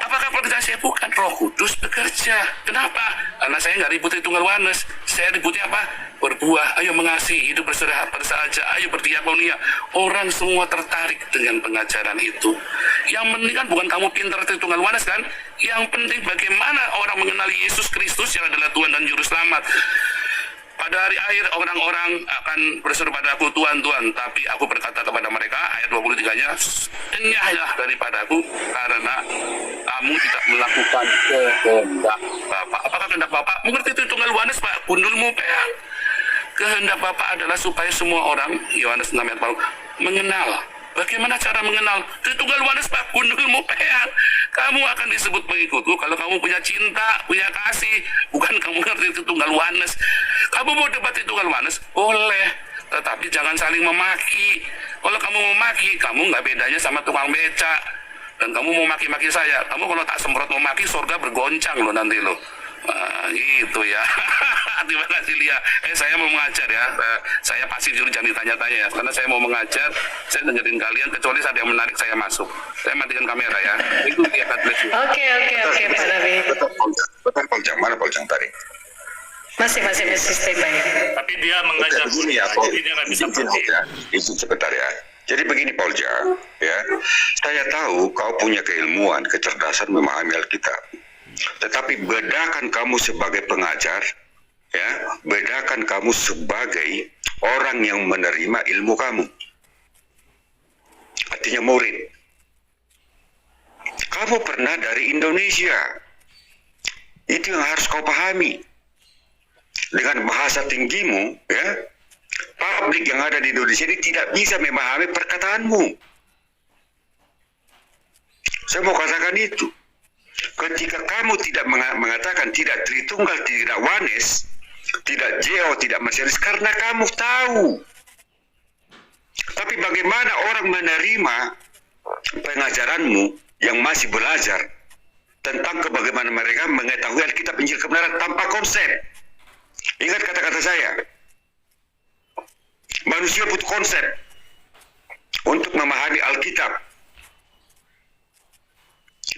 Apakah pekerjaan saya? Bukan, Roh Kudus bekerja. Kenapa? Karena saya nggak ribut Tritunggal Wanes. Saya ributnya apa? Berbuah, ayo mengasihi, hidup bersahaja, ayo berdiakonia. Orang semua tertarik dengan pengajaran itu. Yang penting kan bukan kamu pintar Tritunggal Wanes kan? Yang penting bagaimana orang mengenali Yesus Kristus yang adalah Tuhan dan Juru Selamat. Pada hari akhir orang-orang akan berseru padaku, Tuhan, Tuhan. Tapi aku berkata kepada mereka, ayat 23-nya, enyahlah daripadaku karena kamu tidak melakukan kehendak Bapa. Apakah kehendak Bapa? Mengerti Tritunggal Wanes, Pak? Gundulmu peang. Kehendak Bapa adalah supaya semua orang, Yohanes 6 ayat 4, mengenal. Bagaimana cara mengenal? Tritunggal Wanes, Pak, gundulmu peang. Kamu akan disebut pengikutku kalau kamu punya cinta, punya kasih. Bukan kamu ngerti Tritunggal Wanes. Kamu mau debat Tritunggal Wanes? Boleh. Tetapi jangan saling memaki. Kalau kamu memaki, kamu nggak bedanya sama tukang becak. Dan kamu mau maki-maki saya. Kamu kalau tak semprot memaki, surga bergoncang loh nanti loh. Gitu ya. Terima kasih Lia. Saya mau mengajar ya. Saya pasti jujur jangan ditanya-tanya ya. Karena saya mau mengajar, saya dengerin kalian. Kecuali ada yang menarik saya masuk. Saya matikan kamera ya. Itu dia kan. Oke Pak David. Betul Poljang, mana Poljang tadi? Masih stay by. Tapi dia mengajar begini ya, jadi dia nggak bisa pergi. Itu sebentar ya. Jadi begini Poljang, ya. Saya tahu kau punya keilmuan, kecerdasan memahami Alkitab. Tetapi bedakan kamu sebagai pengajar, ya, bedakan kamu sebagai orang yang menerima ilmu kamu. Artinya murid. Kamu pernah dari Indonesia. Itu yang harus kau pahami. Dengan bahasa tinggimu, ya, publik yang ada di Indonesia ini tidak bisa memahami perkataanmu. Saya mau katakan itu. Ketika kamu tidak mengatakan tidak Tritunggal, tidak Wanes, tidak Jeo, tidak Marsionis, karena kamu tahu. Tapi bagaimana orang menerima pengajaranmu yang masih belajar tentang bagaimana mereka mengetahui Alkitab Injil kebenaran tanpa konsep? Ingat kata-kata saya. Manusia butuh konsep untuk memahami Alkitab.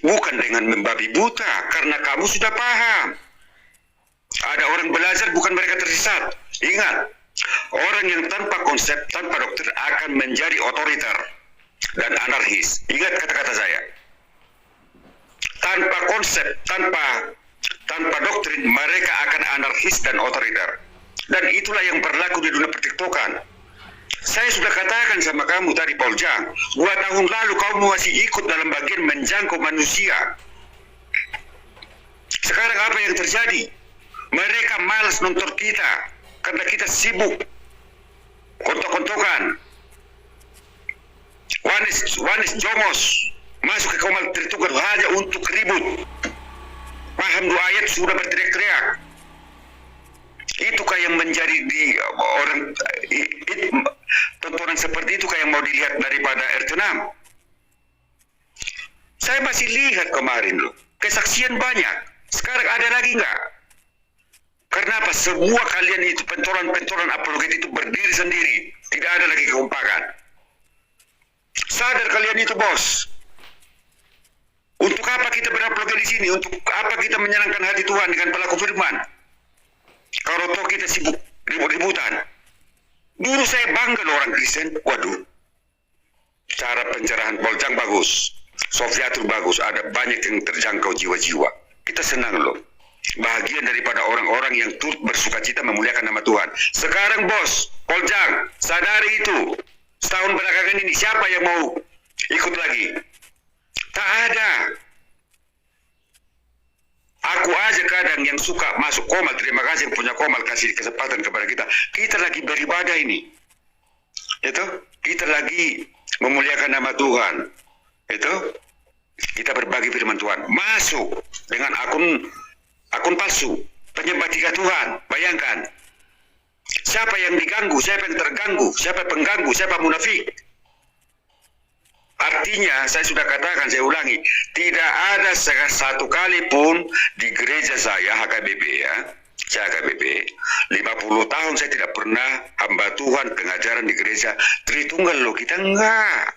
Bukan dengan membabi buta, karena kamu sudah paham. Ada orang belajar, bukan mereka tersesat. Ingat, orang yang tanpa konsep, tanpa doktrin akan menjadi otoriter dan anarkis. Ingat kata-kata saya. Tanpa konsep, tanpa doktrin, mereka akan anarkis dan otoriter. Dan itulah yang berlaku di dunia pertiktokan. Saya sudah katakan sama kamu tadi, Paul Jang, 2 tahun lalu kamu masih ikut dalam bagian menjangkau manusia. Sekarang apa yang terjadi? Mereka malas nonton kita karena kita sibuk kontok-kontokan. Wanis Jomos masuk ke Komal Tritunggal hanya untuk ribut. Paham 2 ayat sudah berteriak-teriak. Itukah yang menjadi di orang tontonan seperti itu yang mau dilihat daripada RT6? Saya masih lihat kemarin loh, kesaksian banyak. Sekarang ada lagi enggak? Karena apa? Semua kalian itu pentolan-pentolan apologet itu berdiri sendiri, tidak ada lagi kekompakan. Sadar kalian itu, bos. Untuk apa kita berapologet di sini? Untuk apa kita menyenangkan hati Tuhan dengan pelaku firman? Kalau toh kita sibuk ribut-ributan. Dulu saya bangga loh orang Kristen. Waduh, cara pencerahan Paul Jang bagus, Sofiatur bagus, ada banyak yang terjangkau jiwa-jiwa. Kita senang loh. Bahagian daripada orang-orang yang turut bersukacita memuliakan nama Tuhan. Sekarang bos, Paul Jang, sadari itu. Setahun belakangan ini siapa yang mau ikut lagi? Tak ada. Aku aja kadang yang suka masuk Komal, terima kasih yang punya Komal kasih kesempatan kepada kita. Kita lagi beribadah ini. Itu, kita lagi memuliakan nama Tuhan. Itu, kita berbagi firman Tuhan. Masuk dengan akun palsu, penyembah 3 Tuhan. Bayangkan. Siapa yang diganggu, siapa yang terganggu, siapa pengganggu, siapa munafik. Artinya, saya sudah katakan, saya ulangi, tidak ada satu kali pun di gereja saya, HKBP ya, saya HKBP, 50 tahun saya tidak pernah hamba Tuhan pengajaran di gereja Tritunggal loh, kita enggak.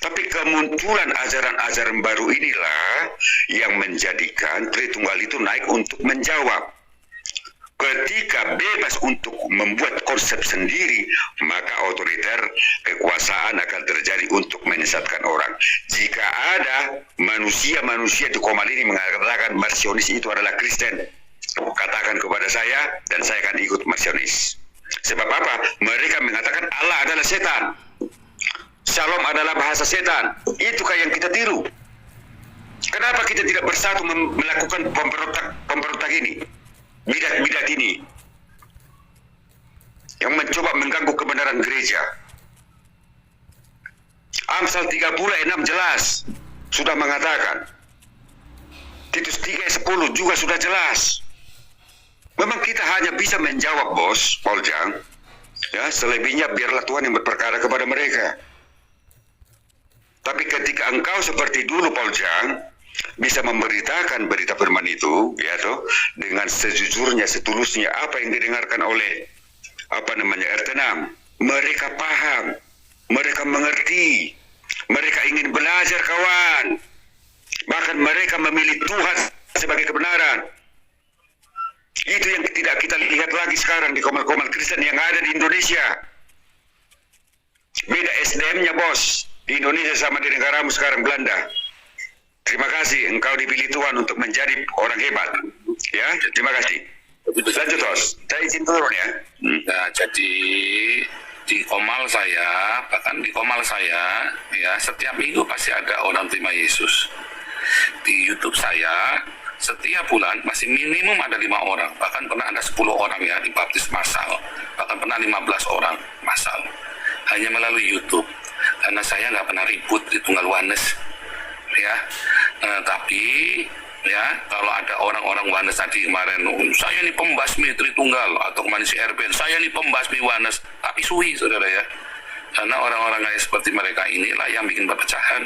Tapi kemunculan ajaran-ajaran baru inilah yang menjadikan Tritunggal itu naik untuk menjawab. Ketika bebas untuk membuat konsep sendiri, maka otoriter kekuasaan akan terjadi untuk menyesatkan orang. Jika ada manusia-manusia di Komal ini mengatakan Marsionis itu adalah Kristen, katakan kepada saya dan saya akan ikut Marsionis. Sebab apa? Mereka mengatakan Allah adalah setan. Shalom adalah bahasa setan. Itukah yang kita tiru? Kenapa kita tidak bersatu melakukan pemberontak ini? Bidat-bidat ini yang mencoba mengganggu kebenaran gereja. Amsal 36 jelas sudah mengatakan. Titus 3:10 juga sudah jelas. Memang kita hanya bisa menjawab, bos, Paul Jang. Ya, selebihnya biarlah Tuhan yang berperkara kepada mereka. Tapi ketika engkau seperti dulu, Paul Jang, bisa memberitakan berita firman itu, ya toh, dengan sejujurnya, setulusnya apa yang didengarkan oleh RT6. Mereka paham, mereka mengerti, mereka ingin belajar, kawan. Bahkan mereka memilih Tuhan sebagai kebenaran. Itu yang tidak kita lihat lagi sekarang di komal-komal Kristen yang ada di Indonesia. Beda SDM-nya, bos. Di Indonesia sama di negaramu sekarang, Belanda. Terima kasih, engkau dipilih Tuhan untuk menjadi orang hebat. Ya, terima kasih. Lanjut, Bos. Saya izin turun ya. Nah, jadi di Komal saya, bahkan di Komal saya, ya setiap minggu pasti ada orang terima Yesus. Di YouTube saya, setiap bulan masih minimum ada 5 orang, bahkan pernah ada 10 orang ya dibaptis massal, bahkan pernah 15 orang massal. Hanya melalui YouTube, karena saya nggak pernah ribut di Tunggal Wanes, ya. Tapi ya kalau ada orang-orang Wanes tadi kemarin, saya ini pembasmi Tritunggal, atau kemarin si Erben, saya ini pembasmi Wanes, tapi suwi saudara ya, karena orang-orang kayak seperti mereka inilah yang bikin perpecahan,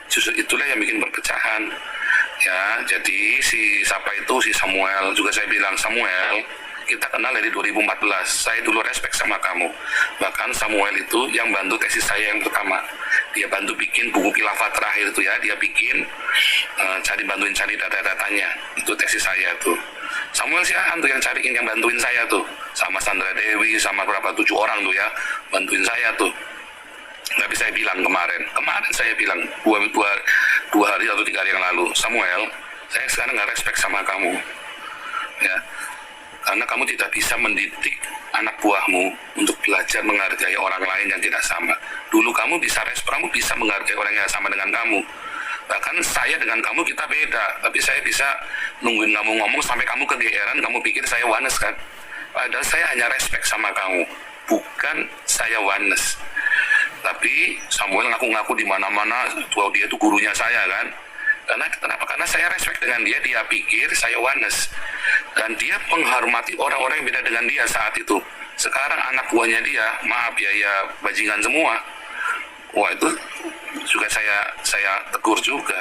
justru itulah yang bikin perpecahan ya. Jadi si Samuel juga saya bilang, Samuel kita kenal dari 2014, saya dulu respect sama kamu, bahkan Samuel itu yang bantu tesis saya yang pertama, dia bantu bikin buku khilafat terakhir itu ya, dia bikin bantuin cari data-datanya, itu tesis saya tuh. Samuel sih tuh yang bantuin saya tuh, sama Sandra Dewi, sama berapa 7 orang tuh ya, bantuin saya tuh. Tapi saya bilang kemarin saya bilang dua hari atau 3 hari yang lalu, Samuel, saya sekarang nggak respect sama kamu, ya. Karena kamu tidak bisa mendidik anak buahmu untuk belajar menghargai orang lain yang tidak sama. Dulu kamu bisa menghargai orang yang sama dengan kamu. Bahkan saya dengan kamu kita beda, tapi saya bisa nungguin kamu ngomong sampai kamu kegeeran, kamu pikir saya Wanes kan. Padahal saya hanya respect sama kamu, bukan saya Wanes. Tapi Samuel ngaku-ngaku di mana-mana bahwa dia itu gurunya saya kan. Kenapa? Karena saya respect dengan dia pikir saya Wanes. Dan dia menghormati orang-orang yang beda dengan dia saat itu. Sekarang anak buahnya dia, maaf ya bajingan semua. Wah, itu juga saya tegur juga.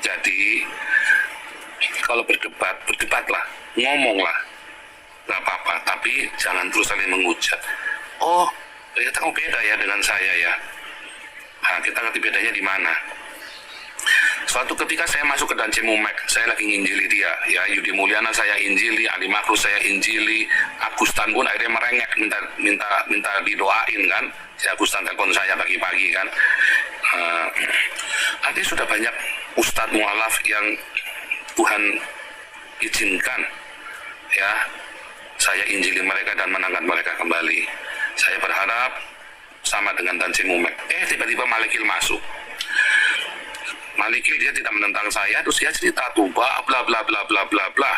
Jadi kalau berdebatlah, ngomonglah, nggak apa-apa. Tapi jangan terus saling menghujat. Oh, ternyata kamu beda ya dengan saya ya. Nah, kita ngerti bedanya di mana. Suatu ketika saya masuk ke Dance Mumek, saya lagi nginjili dia, ya Yudi Mulyana saya injili, Ali Makrus saya injili, Agustan pun akhirnya merengek minta didoain kan, si Agustan telepon saya pagi-pagi kan. Artinya sudah banyak ustadz mualaf yang Tuhan izinkan, ya saya injili mereka dan menangkan mereka kembali. Saya berharap sama dengan Dance Mumek. Tiba-tiba Malikil masuk. Malikil dia tidak menentang saya, terus dia cerita tuh bla bla bla bla bla bla bla,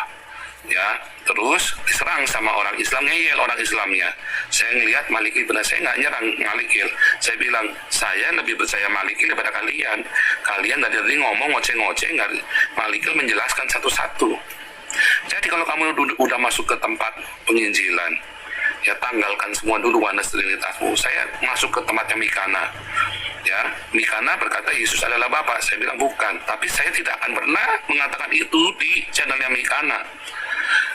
ya terus diserang sama orang Islam, ngeyel orang Islamnya. Saya ngelihat Malikil benar, saya nggak nyerang Malikil, saya bilang saya lebih percaya Malikil daripada kalian. Kalian dari ngomong ngoceh-ngoceh, Malikil menjelaskan satu-satu. Jadi kalau kamu udah masuk ke tempat penginjilan, ya tanggalkan semua dulu Wanes Trinitasmu. Saya masuk ke tempatnya Mikana. Ya, Mikana berkata Yesus adalah Bapa. Saya bilang bukan, tapi saya tidak akan pernah mengatakan itu di channelnya Mikana.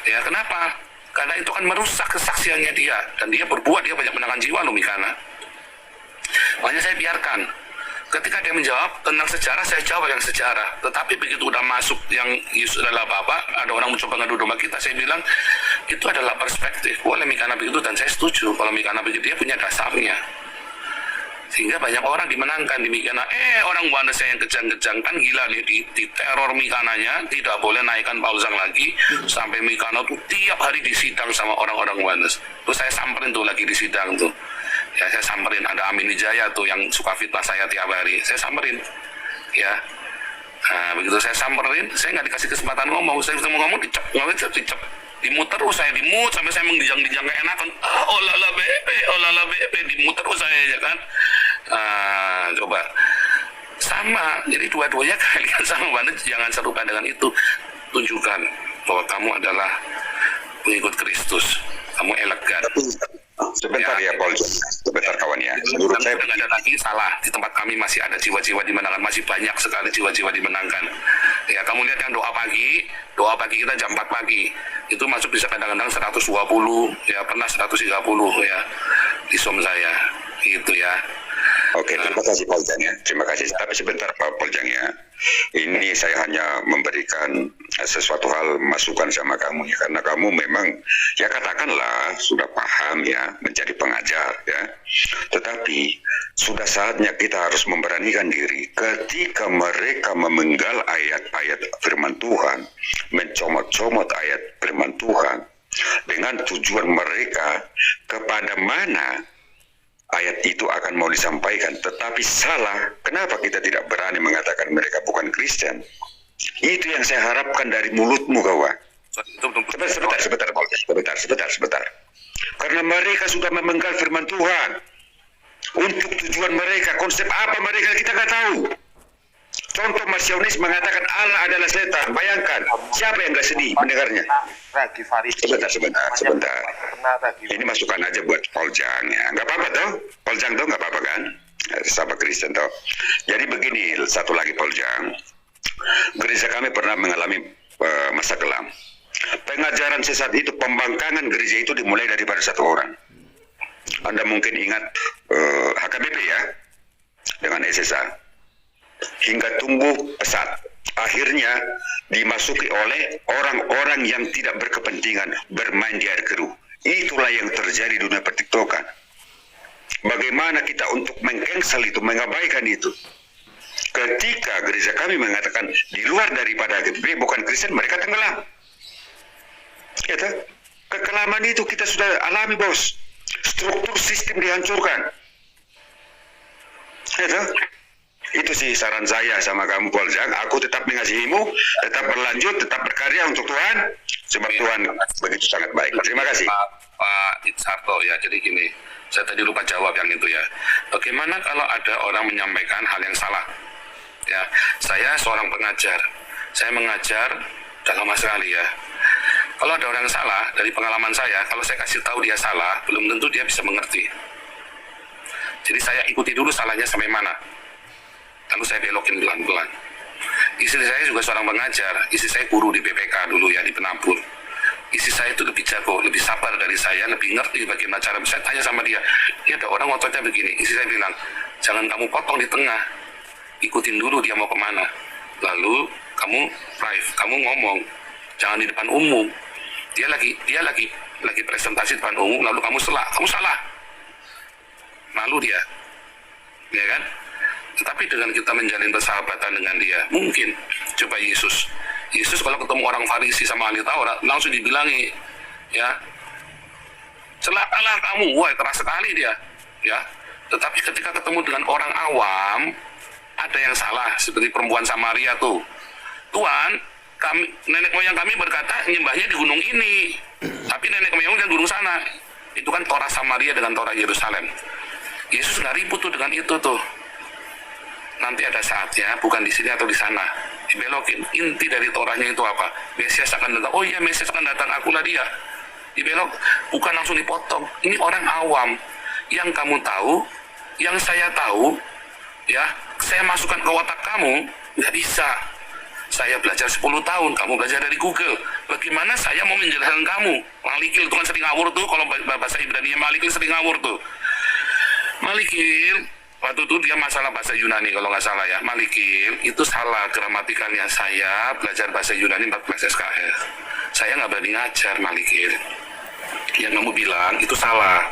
Ya, kenapa? Karena itu kan merusak kesaksiannya dia, dan dia banyak menangkan jiwa loh Mikana. Makanya saya biarkan. Ketika dia menjawab tentang sejarah, saya jawab yang sejarah. Tetapi begitu udah masuk yang Yesus adalah Bapa, ada orang mencoba ngadu domba kita, saya bilang itu adalah perspektif. Boleh Mikana begitu, dan saya setuju kalau Mikana begitu, dia punya dasarnya. Sehingga banyak orang dimenangkan di Mikana. Orang Wanes yang kejang-kejang kan gila nih, di teror Mikananya, tidak boleh naikkan Paul Zhang lagi, sampai Mikana tuh tiap hari disidang sama orang-orang Wanes. Terus saya samperin tuh lagi di sidang tuh. Ya saya samperin, ada Amin Wijaya tuh yang suka fitnah saya tiap hari. Saya samperin. Ya. Nah, begitu saya samperin, saya nggak dikasih kesempatan ngomong. Saya mau ngomong dicep. Dimut terus saya, dimut sampai saya menggijang-gijang keenakan. Oh lala bebe, dimut terus saya ya kan. Coba sama, jadi dua-duanya kalian sama banget, jangan serupa dengan itu. Tunjukkan bahwa kamu adalah pengikut Kristus, kamu elegan. Sebentar ya Paul, sebentar kawan ya. Menurut saya tidak ada lagi salah, di tempat kami masih ada jiwa-jiwa dimenangkan, masih banyak sekali jiwa-jiwa dimenangkan. Ya kamu lihat yang doa pagi kita jam 4 pagi, itu masuk bisa kadang-kadang 120, ya pernah 130 ya di som saya, gitu ya. Oke, terima kasih Paul Jang ya. Terima kasih. Tapi sebentar Pak Paul Jang ya. Ini saya hanya memberikan sesuatu hal masukan sama kamu ya, karena kamu memang ya katakanlah sudah paham ya menjadi pengajar ya. Tetapi sudah saatnya kita harus memberanikan diri ketika mereka memenggal ayat-ayat firman Tuhan, mencomot-comot ayat firman Tuhan dengan tujuan mereka kepada mana ayat itu akan mau disampaikan, tetapi salah. Kenapa kita tidak berani mengatakan mereka bukan Kristen? Itu yang saya harapkan dari mulutmu, kawan. Sebentar. Karena mereka sudah memenggal firman Tuhan. Untuk tujuan mereka, konsep apa mereka kita nggak tahu. Contoh Marsionis mengatakan Allah adalah setan. Bayangkan, siapa yang nggak sedih mendengarnya? Sebentar. Ini masukan aja buat Poljang ya. Nggak apa-apa toh? Poljang toh nggak apa-apa kan? Sahabat Kristen toh. Jadi begini, satu lagi Poljang. Gereja kami pernah mengalami masa kelam. Pengajaran sesat itu, pembangkangan gereja itu dimulai daripada satu orang. Anda mungkin ingat HKBP ya, dengan SSA. Hingga tumbuh pesat. Akhirnya dimasuki oleh orang-orang yang tidak berkepentingan bermain di air keruh. Itulah yang terjadi di dunia pertiktokan. Bagaimana kita untuk mengcancel itu, mengabaikan itu. Ketika gereja kami mengatakan di luar daripada HKBP bukan Kristen, mereka tenggelam. Ya, kekelaman itu kita sudah alami, bos. Struktur sistem dihancurkan. Ya, itu sih saran saya sama kamu, Poljang. Aku tetap mengasihimu, tetap berlanjut, tetap berkarya untuk Tuhan, sebab Tuhan begitu sangat baik. Terima kasih. Pak Sarto ya, jadi gini, saya tadi lupa jawab yang itu ya. Bagaimana kalau ada orang menyampaikan hal yang salah? Ya, saya seorang pengajar, saya mengajar udah lama sekali ya. Kalau ada orang salah, dari pengalaman saya, kalau saya kasih tahu dia salah, belum tentu dia bisa mengerti. Jadi saya ikuti dulu salahnya sampai mana, lalu saya belokin pelan-pelan. Istri saya juga seorang pengajar, istri saya guru di BPK dulu ya, di Penabur. Istri saya itu lebih jago, lebih sabar dari saya, lebih ngerti bagaimana cara. Saya tanya sama dia, ini ada orang ngototnya begini. Istri saya bilang, jangan kamu potong di tengah, ikutin dulu dia mau kemana. Lalu kamu live, kamu ngomong, jangan di depan umum. Dia lagi presentasi depan umum, lalu kamu salah. Malu dia, ya kan? Tetapi dengan kita menjalin persahabatan dengan dia, mungkin coba Yesus kalau ketemu orang Farisi sama ahli Taurat, langsung dibilangi, ya, celakalah kamu, wah keras sekali dia, ya. Tetapi ketika ketemu dengan orang awam, ada yang salah, seperti perempuan Samaria tuh, Tuhan, nenek moyang kami berkata nyembahnya di gunung ini, tapi nenek moyang di gunung sana. Itu kan Torah Samaria dengan Torah Yerusalem. Yesus nggak ribut tuh dengan itu tuh. Nanti ada saatnya, bukan di sini atau di sana, dibelokin. Inti dari Torahnya itu apa? Mesias akan datang. Oh iya, Mesias akan datang, akulah dia. Dibelok, bukan langsung dipotong. Ini orang awam. Yang kamu tahu, yang saya tahu, ya, saya masukkan ke otak kamu, nggak bisa. Saya belajar 10 tahun, kamu belajar dari Google. Bagaimana saya mau menjelaskan kamu? Malikil itu kan sering ngawur tuh, kalau bahasa Ibrani Malikil sering ngawur tuh. Malikil, waktu itu dia masalah bahasa Yunani kalau nggak salah ya. Malikil itu salah gramatikalnya. Saya belajar bahasa Yunani 14 SKS. Saya nggak berani ngajar Malikil. Yang kamu bilang itu salah.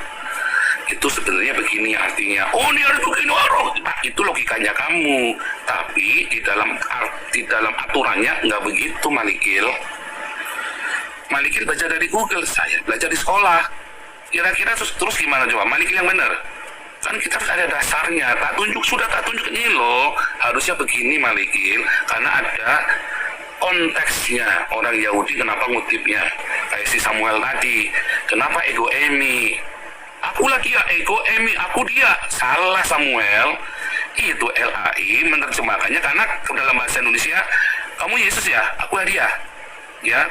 Itu sebenarnya begini artinya. Oh, ini harus begini, nah, itu logikanya kamu. Tapi di dalam aturannya nggak begitu, Malikil. Malikil belajar dari Google, saya belajar di sekolah. Kira-kira terus gimana coba? Malikil yang benar. Kan kita harus ada dasarnya. Tak tunjuk ini loh. Harusnya begini, Malikil. Karena ada konteksnya. Orang Yahudi kenapa ngutipnya? Kayak si Samuel tadi. Kenapa ego Emi? Aku lagi ya, ego Emi, aku dia. Salah Samuel. Itu LAI menerjemahkannya karena dalam bahasa Indonesia, kamu Yesus ya, akulah dia. Ya.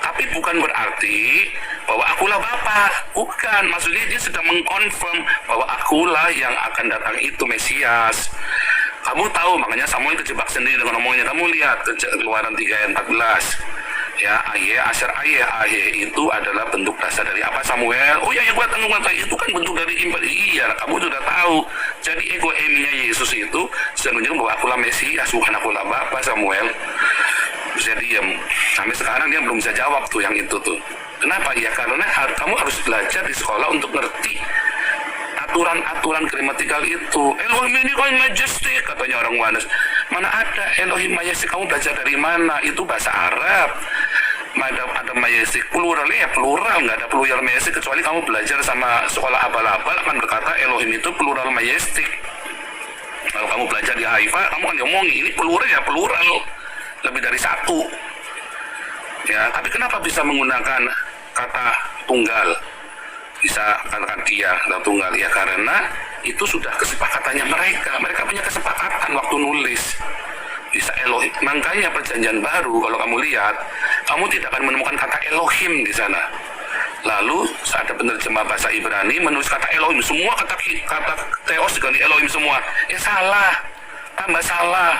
Tapi bukan berarti bahwa akulah Bapa. Bukan, maksudnya dia sedang mengkonfirm bahwa akulah yang akan datang itu Mesias. Kamu tahu, makanya Samuel terjebak sendiri dengan omongnya. Kamu lihat Keluaran 3 ayat 14. Ya, Aye itu adalah bentuk dasar dari apa Samuel? Oh ya, gua tahu itu kan bentuk dari iya, kamu sudah tahu. Jadi ego eminya Yesus itu sedang menunjukkan bahwa akulah Mesias, bukan akulah Bapa Samuel. Bisa diam. Sampai sekarang dia belum bisa jawab tuh yang itu tuh. Kenapa? Ya karena kamu harus belajar di sekolah untuk ngerti aturan-aturan gramatikal itu. Elohim ini kan majestic, katanya orang Wanes. Mana ada Elohim majestic, kamu belajar dari mana? Itu bahasa Arab. ada majestic, pluralnya ya plural, nggak ada plural majestic, kecuali kamu belajar sama sekolah abal-abal akan berkata Elohim itu plural majestic. Kalau kamu belajar di Haifa, kamu kan ngomongin ini plural ya plural, lebih dari satu. Ya, tapi kenapa bisa menggunakan kata tunggal? Bisa katakan dia atau tunggal ya karena itu sudah kesepakatannya mereka punya kesepakatan waktu nulis. Bisa Elohim, makanya perjanjian baru kalau kamu lihat, kamu tidak akan menemukan kata Elohim di sana. Lalu saat ada penerjemah bahasa Ibrani menulis kata Elohim, semua kata Theos diganti Elohim semua. Ya salah, tambah salah.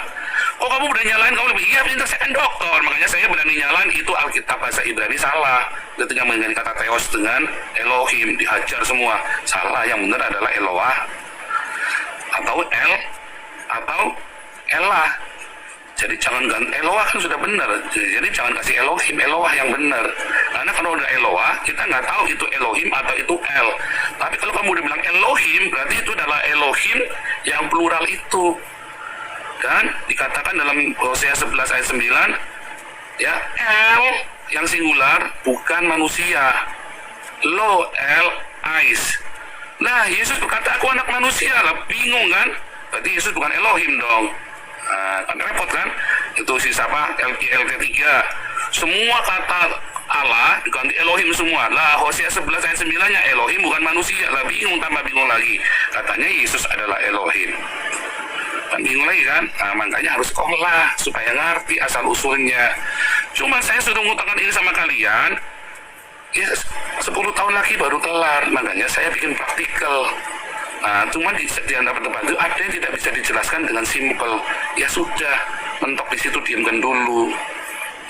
Kok kamu berani nyalain? Kamu lebih, iya pintar, saya kan dokter, makanya saya berani nyalain itu Alkitab bahasa Ibrani salah. Ketika mengganti kata Theos dengan Elohim, dihajar semua. Salah, yang benar adalah Eloah atau El atau Elah. Jadi jangan ganti Eloah kan sudah benar. Jadi jangan kasih Elohim, Eloah yang benar. Karena kalau udah Eloah, kita nggak tahu itu Elohim atau itu El. Tapi kalau kamu udah bilang Elohim, berarti itu adalah Elohim yang plural itu. Dan dikatakan dalam Hosea 11 ayat 9, ya El yang singular bukan manusia. Lo El Ais. Nah Yesus berkata aku anak manusia lah, bingung kan? Berarti Yesus bukan Elohim dong. Nah, kan repot kan? Itu si siapa? LT3. Semua kata Allah diganti Elohim semua. Lah Hosea 11 ayat 9-nya Elohim bukan manusia. Lah bingung, tambah bingung lagi. Katanya Yesus adalah Elohim. Kan bingung lagi kan? Nah, makanya harus sekolah supaya ngerti asal usulnya. Cuma saya sudah ngutangkan ini sama kalian. Ya 10 tahun lagi baru kelar. Makanya saya bikin praktikal. Nah, cuma di antara tempat itu ada yang tidak bisa dijelaskan dengan simpel. Ya sudah, mentok di situ, diamkan dulu.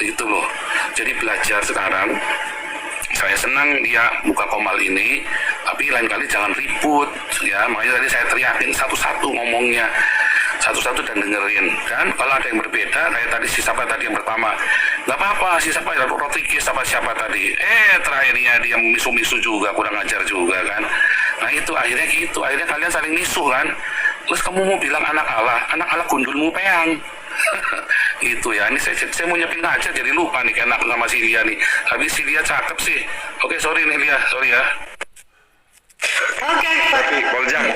Itu loh. Jadi belajar sekarang. Saya senang dia buka komal ini, tapi lain kali jangan ribut. Ya, makanya tadi saya teriakin satu-satu ngomongnya. Satu-satu dan dengerin. Dan kalau ada yang berbeda, kayak tadi si siapa tadi yang pertama, nggak apa-apa, si siapa ya, Rotikis siapa tadi. Terakhirnya dia misu-misu juga, kurang ajar juga kan. Nah itu akhirnya gitu, akhirnya kalian saling misuh kan. Terus kamu mau bilang anak Allah gundulmu peang. Gitu ya, ini saya mau nyepin aja jadi lupa nih enak sama si Lia nih. Habis si Lia cakep sih. Oke, sorry nih Lia, sorry ya. Oke, Tapi Poljang,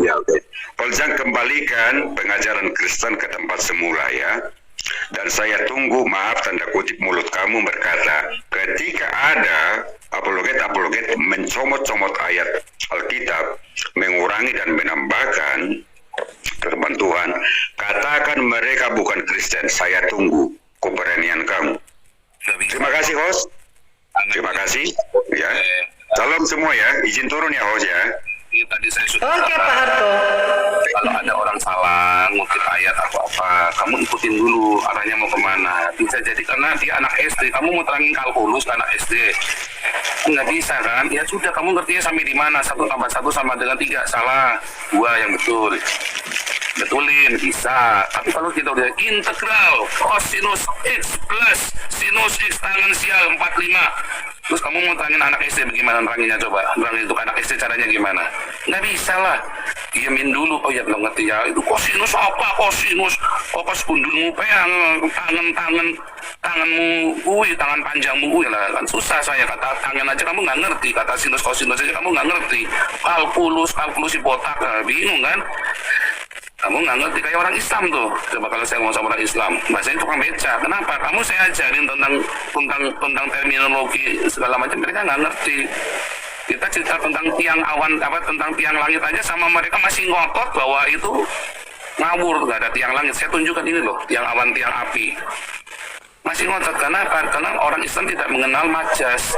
ya oke. Poljang kembalikan pengajaran Kristen ke tempat semula ya. Dan saya tunggu, maaf tanda kutip mulut kamu berkata, ketika ada apologet mencomot-comot ayat Alkitab, mengurangi dan menambahkan firman Tuhan, katakan mereka bukan Kristen. Saya tunggu keberanian kamu. Terima kasih host. Terima kasih ya. Salam semua ya. Izin turun ya host ya. Ini tadi saya sudah Oke, Pak Harto. kalau ada orang salah ngutip ayat atau apa, kamu ikutin dulu arahnya mau kemana. Bisa jadi karena dia anak SD, kamu mau terangin kalkulus ke anak SD, nggak bisa kan? Ya sudah, kamu ngertinya sampai di mana? 1 tambah 1 sama dengan 3, salah. 2 yang betul. Betulin, bisa. Tapi kalau kita udah integral cosinus X plus sinus X tangen sial 45, terus kamu mau terangin anak SD bagaimana teranginnya, coba terangin itu anak SD caranya gimana? Nggak bisa lah, diamin dulu. Oh ya belum ngerti ya, itu kosinus apa? Kosinus pas gundulmu peang, tanganmu tangan panjangmu lah, kan susah saya kata tangan aja kamu nggak ngerti, kata sinus kosinus aja kamu nggak ngerti, kalkulus si botak, nah, bingung kan? Kamu nggak ngerti kayak orang Islam tuh. Coba kalau saya ngomong sama orang Islam, bahasanya tukang beca. Kenapa? Kamu saya ajarin tentang terminologi segala macam, mereka nggak ngerti. Kita cerita tentang tiang awan, tentang tiang langit aja sama mereka masih ngotot bahwa itu ngawur, nggak ada tiang langit. Saya tunjukkan ini loh, tiang awan, tiang api. Masih ngotot. Kenapa? Karena orang Islam tidak mengenal majas.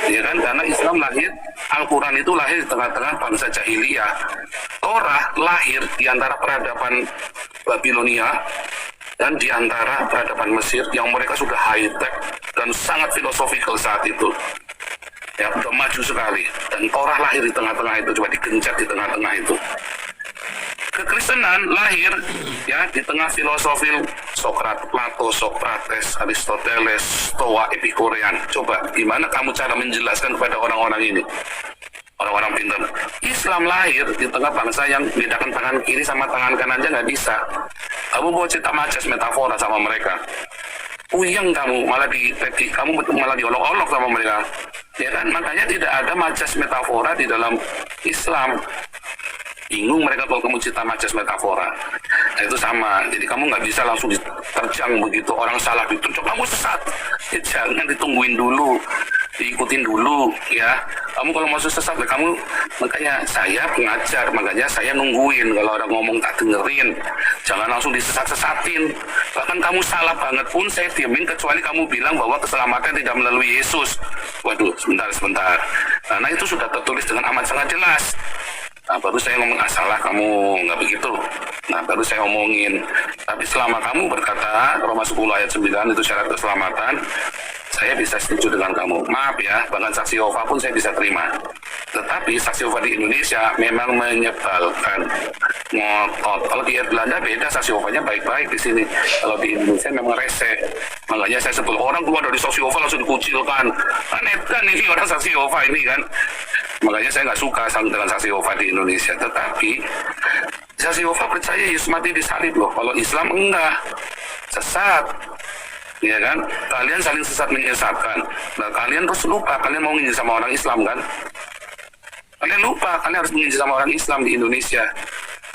Ya kan, karena Islam lahir, Al-Quran itu lahir di tengah-tengah bangsa jahiliyah. Torah lahir di antara peradaban Babilonia dan di antara peradaban Mesir yang mereka sudah high-tech dan sangat filosofikal saat itu. Ya, sudah maju sekali. Dan Torah lahir di tengah-tengah itu, coba digencet di tengah-tengah itu. Kekristenan lahir ya di tengah filosofi Sokrates, Plato, Sokrates, Aristoteles, Stoa, Epikurean. Coba gimana kamu cara menjelaskan kepada orang-orang ini? Orang-orang pintar. Islam lahir di tengah bangsa yang bedakan tangan kiri sama tangan kanan aja nggak bisa. Kamu mau cerita majas metafora sama mereka. puyeng kamu, malah kamu malah diolok-olok sama mereka. Ya kan, makanya tidak ada majas metafora di dalam Islam. Bingung mereka kalau kamu cerita majas metafora. Nah itu sama, jadi kamu nggak bisa langsung diterjang begitu, orang salah diterjang, kamu sesat. Ya, jangan ditungguin dulu, diikutin dulu ya. Kamu kalau mau sesat, kamu, makanya saya pengajar, makanya saya nungguin kalau orang ngomong tak dengerin, jangan langsung disesat-sesatin. Bahkan kamu salah banget pun saya diemin, kecuali kamu bilang bahwa keselamatan tidak melalui Yesus. Waduh, sebentar. Nah itu sudah tertulis dengan amat sangat jelas. Nah, baru saya ngomong, salah kamu, nggak begitu. Nah, baru saya omongin. Tapi selama kamu berkata, Roma 10 ayat 9 itu syarat keselamatan, saya bisa setuju dengan kamu. Maaf ya, bahkan saksi Yehova pun saya bisa terima. Tetapi saksi Yehova di Indonesia memang menyebalkan, ngotot. Kalau di Belanda beda, saksi Yehovanya baik-baik di sini. Kalau di Indonesia memang rese. Makanya saya sebut orang keluar dari saksi Yehova langsung dikucilkan. Aneh kan ini orang saksi Yehova ini kan. Makanya saya nggak suka dengan saksi Yehova di Indonesia. Tetapi saksi Yehova percaya Yesus mati di salib loh. Kalau Islam enggak, sesat. Ya kan? Kalian saling sesat menyesatkan. Nah, kalian terus lupa kalian mau nginjil sama orang Islam kan? Kalian lupa kalian harus nginjil sama orang Islam di Indonesia.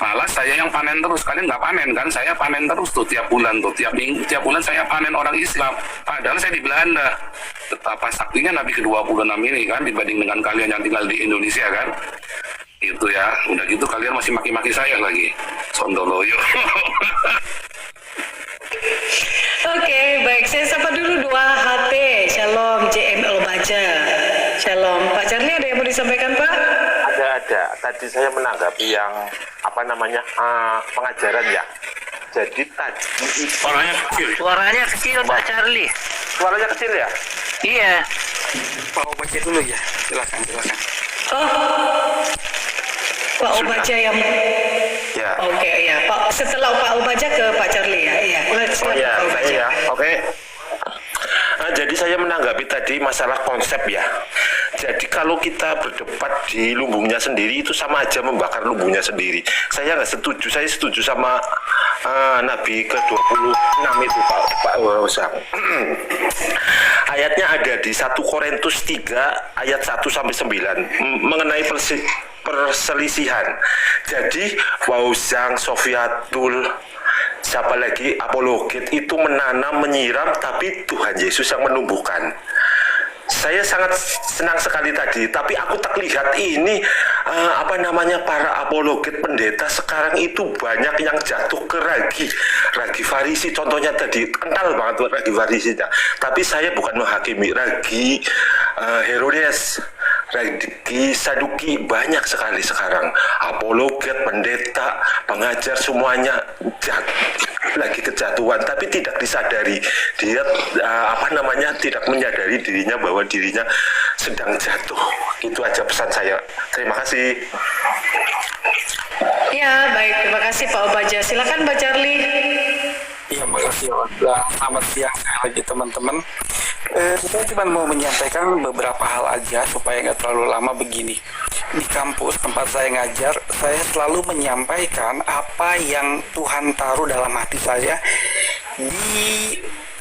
Malah saya yang panen terus, kalian nggak panen kan? Saya panen terus tuh tiap bulan tuh, tiap bulan saya panen orang Islam. Padahal saya di Belanda. Betapa saktinya Nabi ke-26 ini kan dibanding dengan kalian yang tinggal di Indonesia kan? Itu ya, udah gitu kalian masih maki-maki saya lagi. Sondoloyo. Oke, baik. Saya sapa dulu 2HT. Shalom, JML Baja. Shalom. Pak Charlie, ada yang mau disampaikan, Pak? Ada. Tadi saya menanggapi yang pengajaran ya. Jadi tadi Suaranya kecil Pak Charlie. suaranya kecil ya. Iya. Pak baca dulu ya. Silakan. Oh, Pak Obaja yang... Ya. Oke, ya. Pak, setelah Pak Obaja ke Pak Charlie ya. Iya. Oh ya, saya. Oke. Nah, jadi saya menanggapi tadi masalah konsep ya. Jadi kalau kita berdebat di lumbungnya sendiri itu sama aja membakar lumbungnya sendiri. Saya nggak setuju. Saya setuju sama Nabi ke-26 itu Pak Usang. Ayatnya ada di 1 Korintus 3 ayat 1 sampai 9 mengenai perselisihan. Jadi Wausang, Sofiatul, siapa lagi, apologet itu menanam, menyiram, tapi Tuhan Yesus yang menumbuhkan. Saya sangat senang sekali tadi, tapi aku tak lihat ini para apologet pendeta sekarang itu banyak yang jatuh ke ragi Farisi. Contohnya tadi kental banget ragi Farisinya. Tapi saya bukan menghakimi ragi Herodes, ragi Saduki, banyak sekali sekarang apologet, pendeta, pengajar semuanya lagi kejatuhan, tapi tidak disadari. Dia tidak menyadari dirinya bahwa dirinya sedang jatuh. Itu aja pesan saya. Terima kasih. Ya, baik. Terima kasih Pak Obaja. Silakan Pak Charlie. Iya, makasih. Selamat siang lagi teman-teman. Saya cuma mau menyampaikan beberapa hal aja supaya nggak terlalu lama begini. Di kampus tempat saya ngajar, saya selalu menyampaikan apa yang Tuhan taruh dalam hati saya,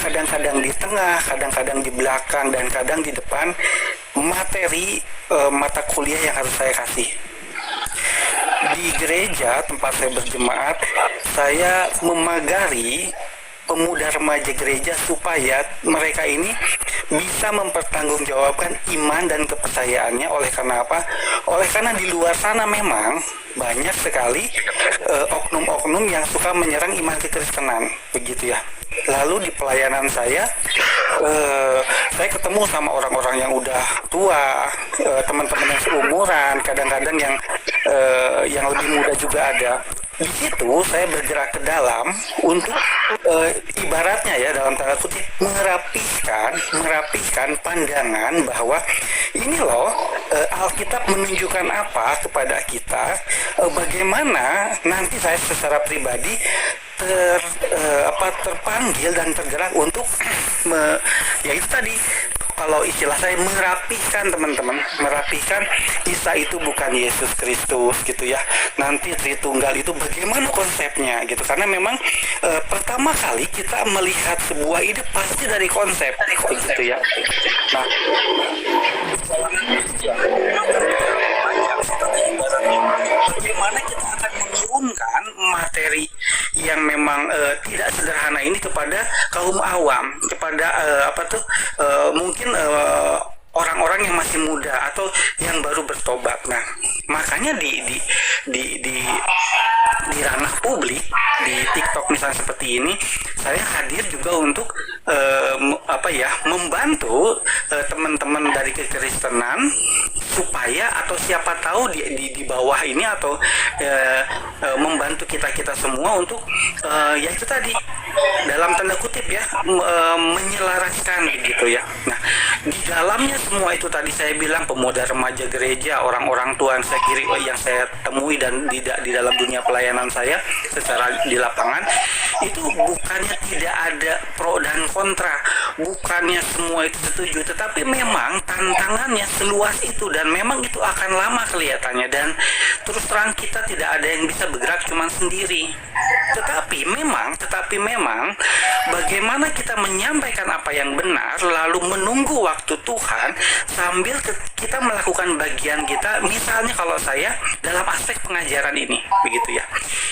kadang-kadang di tengah, kadang-kadang di belakang, dan kadang di depan materi mata kuliah yang harus saya kasih. Di gereja tempat saya berjemaat, saya memagari pemuda remaja gereja supaya mereka ini bisa mempertanggungjawabkan iman dan kepercayaannya. Oleh karena apa? Oleh karena di luar sana memang banyak sekali oknum-oknum yang suka menyerang iman kekristenan, begitu ya. Lalu di pelayanan saya ketemu sama orang-orang yang udah tua, teman-teman yang seumuran, kadang-kadang yang lebih muda juga ada. Di situ saya bergerak ke dalam untuk ibaratnya ya, dalam tanda kutip, merapihkan pandangan bahwa ini loh Alkitab menunjukkan apa kepada kita, bagaimana nanti saya secara pribadi terpanggil dan tergerak untuk yaitu tadi kalau istilah saya merapikan teman-teman, merapikan Isa itu bukan Yesus Kristus gitu ya. Nanti Tritunggal itu bagaimana konsepnya gitu, karena memang pertama kali kita melihat sebuah ide pasti dari konsep gitu ya. Nah, bagaimana kita akan menurunkan materi yang memang tidak sederhana ini kepada kaum awam, kepada mungkin orang-orang yang masih muda atau yang baru bertobat. Nah, makanya di ranah publik, di TikTok misalnya seperti ini, saya hadir juga untuk membantu teman-teman dari kekristenan supaya atau siapa tahu di bawah ini atau membantu kita semua untuk ya itu tadi dalam tanda kutip ya menyelaraskan gitu ya. Nah, di dalamnya semua itu tadi saya bilang pemuda remaja gereja, orang-orang tua yang saya temui dan di dalam dunia pelayanan saya secara di lapangan itu bukannya tidak ada pro dan kontra, bukannya semua itu setuju, tetapi memang tantangannya seluas itu dan memang itu akan lama kelihatannya, dan terus terang kita tidak ada yang bisa bergerak cuma sendiri. Tetapi memang bagaimana kita menyampaikan apa yang benar lalu menunggu waktu Tuhan sambil kita melakukan bagian kita. Misalnya kalau saya dalam aspek pengajaran ini begitu ya,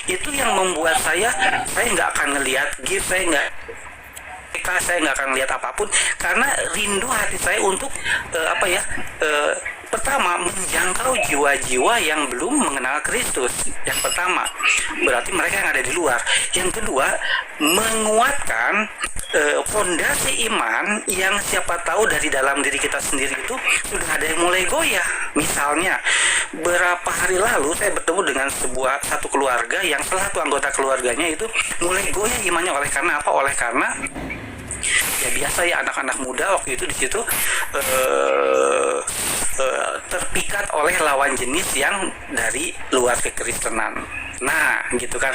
itu yang membuat saya nggak akan ngelihat gift, saya nggak akan lihat apapun karena rindu hati saya untuk pertama menjangkau jiwa-jiwa yang belum mengenal Kristus. Yang pertama berarti mereka yang ada di luar. Yang kedua menguatkan fondasi iman yang siapa tahu dari dalam diri kita sendiri itu sudah ada yang mulai goyah. Misalnya beberapa hari lalu saya bertemu dengan satu keluarga yang salah satu anggota keluarganya itu mulai goyah imannya. Oleh karena apa? Oleh karena ya biasa ya, anak-anak muda waktu itu di situ terpikat oleh lawan jenis yang dari luar kekristenan. Nah, gitu kan.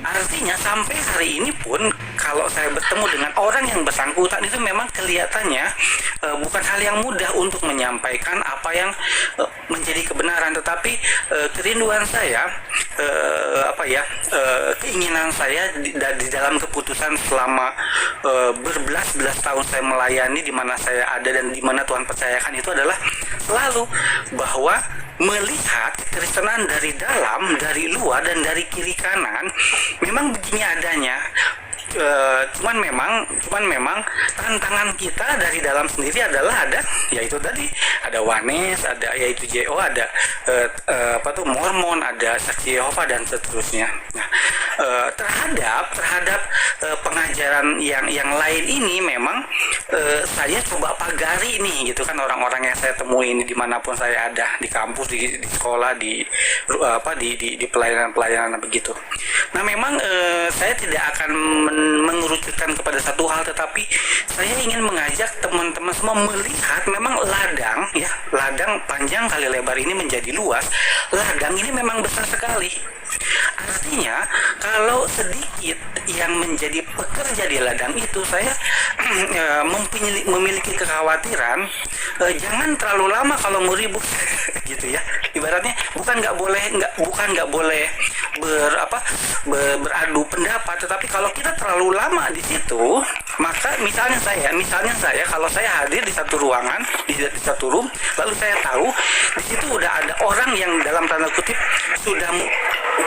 Artinya sampai hari ini pun kalau saya bertemu dengan orang yang bersangkutan itu memang kelihatannya bukan hal yang mudah untuk menyampaikan apa yang menjadi kebenaran, tetapi kerinduan saya keinginan saya di dalam keputusan selama berbelas-belas tahun saya melayani di mana saya ada dan di mana Tuhan percayakan itu adalah selalu bahwa melihat kekristenan dari dalam, dari luar, dan dari kiri kanan memang begini adanya. Cuman memang tantangan kita dari dalam sendiri adalah ada yaitu tadi ada Wanes, ada yaitu JO, ada Mormon, ada Saksi Yehova dan seterusnya. Nah, terhadap pengajaran yang lain ini memang saya coba pagari nih gitu kan, orang-orang yang saya temui ini dimanapun saya ada, di kampus, di sekolah, di pelayanan begitu. Nah, memang saya tidak akan mengerucutkan kepada satu hal, tetapi saya ingin mengajak teman-teman semua melihat memang ladang panjang kali lebar ini menjadi luas. Ladang ini memang besar sekali. Artinya kalau sedikit yang menjadi pekerja di ladang itu, saya memiliki kekhawatiran jangan terlalu lama kalau mau ribut gitu ya. Ibaratnya bukan nggak boleh beradu pendapat, tetapi kalau kita terlalu lama di situ, maka misalnya saya kalau saya hadir di satu ruangan, di satu room, lalu saya tahu di situ udah ada orang yang dalam tanda kutip sudah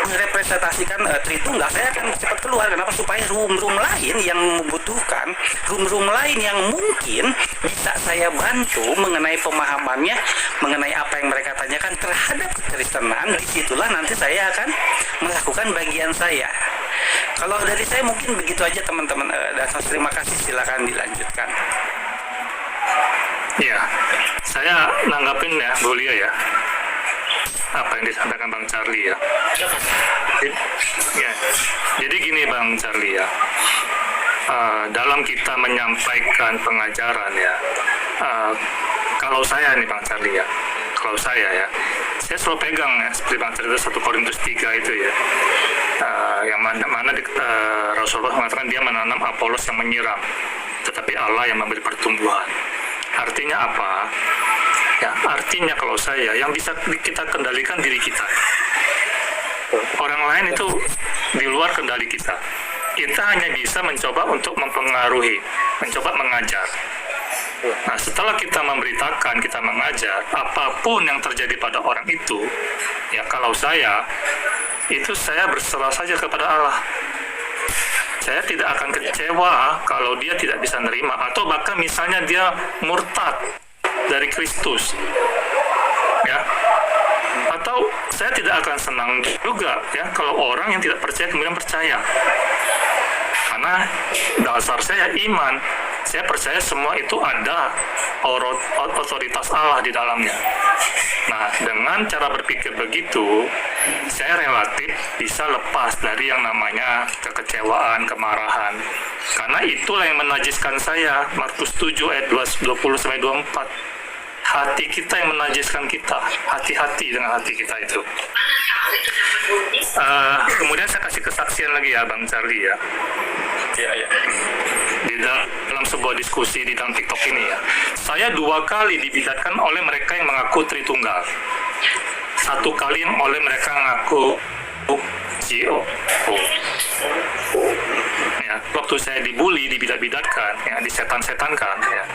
merepresentasikan Tritunggal, saya akan cepat keluar. Kenapa? Supaya room-room lain yang membutuhkan, room-room lain yang mungkin bisa saya bantu mengenai pemahamannya, mengenai apa yang mereka tanyakan terhadap kekristenan, disitulah nanti saya akan melakukan bagian saya. Kalau dari saya mungkin begitu aja teman-teman. Dan terima kasih, silakan dilanjutkan. Ya, saya nanggapin ya, Bu Lia ya, apa yang disampaikan Bang Charlie ya. Jadi gini Bang Charlie ya, dalam kita menyampaikan pengajaran ya, kalau saya nih Bang Charlie ya, saya selalu pegang ya, seperti Bang Charlie 1 Korintus 3 itu ya, yang mana Rasulullah mengatakan dia menanam, Apolos yang menyiram, tetapi Allah yang memberi pertumbuhan. Artinya apa? Ya, artinya kalau saya, yang bisa kita kendalikan diri kita. Orang lain itu di luar kendali kita. Kita hanya bisa mencoba untuk mempengaruhi, mencoba mengajar. Nah, setelah kita memberitakan, kita mengajar, apapun yang terjadi pada orang itu, ya kalau saya berserah saja kepada Allah. Saya tidak akan kecewa kalau dia tidak bisa nerima, atau bahkan misalnya dia murtad dari Kristus, ya. Atau saya tidak akan senang juga ya kalau orang yang tidak percaya kemudian percaya. Karena dasar saya iman, saya percaya semua itu ada otoritas Allah di dalamnya. Nah, dengan cara berpikir begitu, saya relatif bisa lepas dari yang namanya kekecewaan, kemarahan. Karena itulah yang menajiskan saya. Markus 7 ayat 20-24. Hati kita yang menajiskan kita. Hati-hati dengan hati kita itu. Kemudian saya kasih kesaksian lagi ya, Bang Charlie ya. Ya. Di dalam sebuah diskusi di dalam TikTok ini ya, saya 2 kali dibidatkan oleh mereka yang mengaku Tritunggal. 1 kali oleh mereka yang mengaku CEO. Ya, waktu saya dibully, dibidat-bidatkan, ya, disetan-setankan, ya.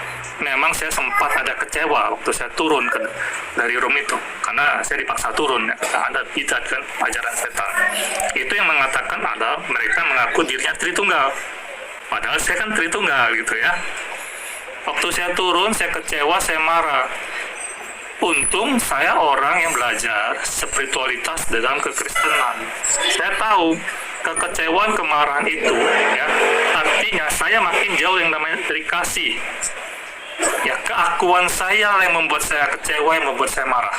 Memang saya sempat ada kecewa waktu saya turun dari room itu, karena saya dipaksa turun, ya. Ada bidat kan, ajaran setan. Itu yang mengatakan ada mereka mengaku dirinya Tritunggal. Padahal saya kan Tritunggal gitu ya. Waktu saya turun, saya kecewa, saya marah. Untung saya orang yang belajar spiritualitas dalam kekristenan. Saya tahu kekecewaan, kemarahan itu ya, artinya saya makin jauh yang namanya dari kasih. Ya, keakuan saya yang membuat saya kecewa, yang membuat saya marah.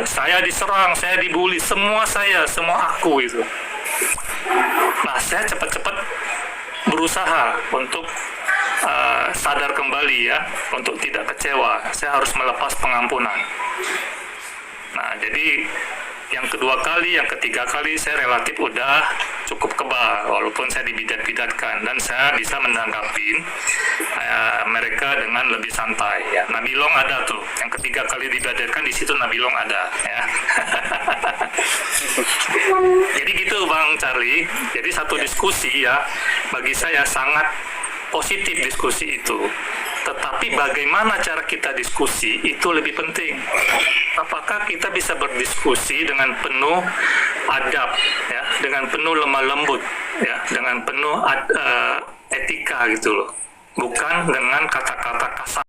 Saya diserang, saya dibully, semua aku itu. Nah, saya cepat-cepat berusaha untuk sadar kembali ya, untuk tidak kecewa. Saya harus melepas pengampunan. Nah, jadi yang kedua kali, yang ketiga kali saya relatif udah cukup kebal, walaupun saya dibidat-bidatkan, dan saya bisa menanggapi mereka dengan lebih santai ya. Nabilong ada tuh, yang ketiga kali dibidatkan di situ Nabilong ada ya. Jadi gitu Bang Charlie. Jadi satu diskusi ya, bagi saya sangat positif diskusi itu. Tetapi bagaimana cara kita diskusi itu lebih penting. Apakah kita bisa berdiskusi dengan penuh adab, ya, dengan penuh lemah lembut, ya, dengan penuh etika gitu loh, bukan dengan kata-kata kasar.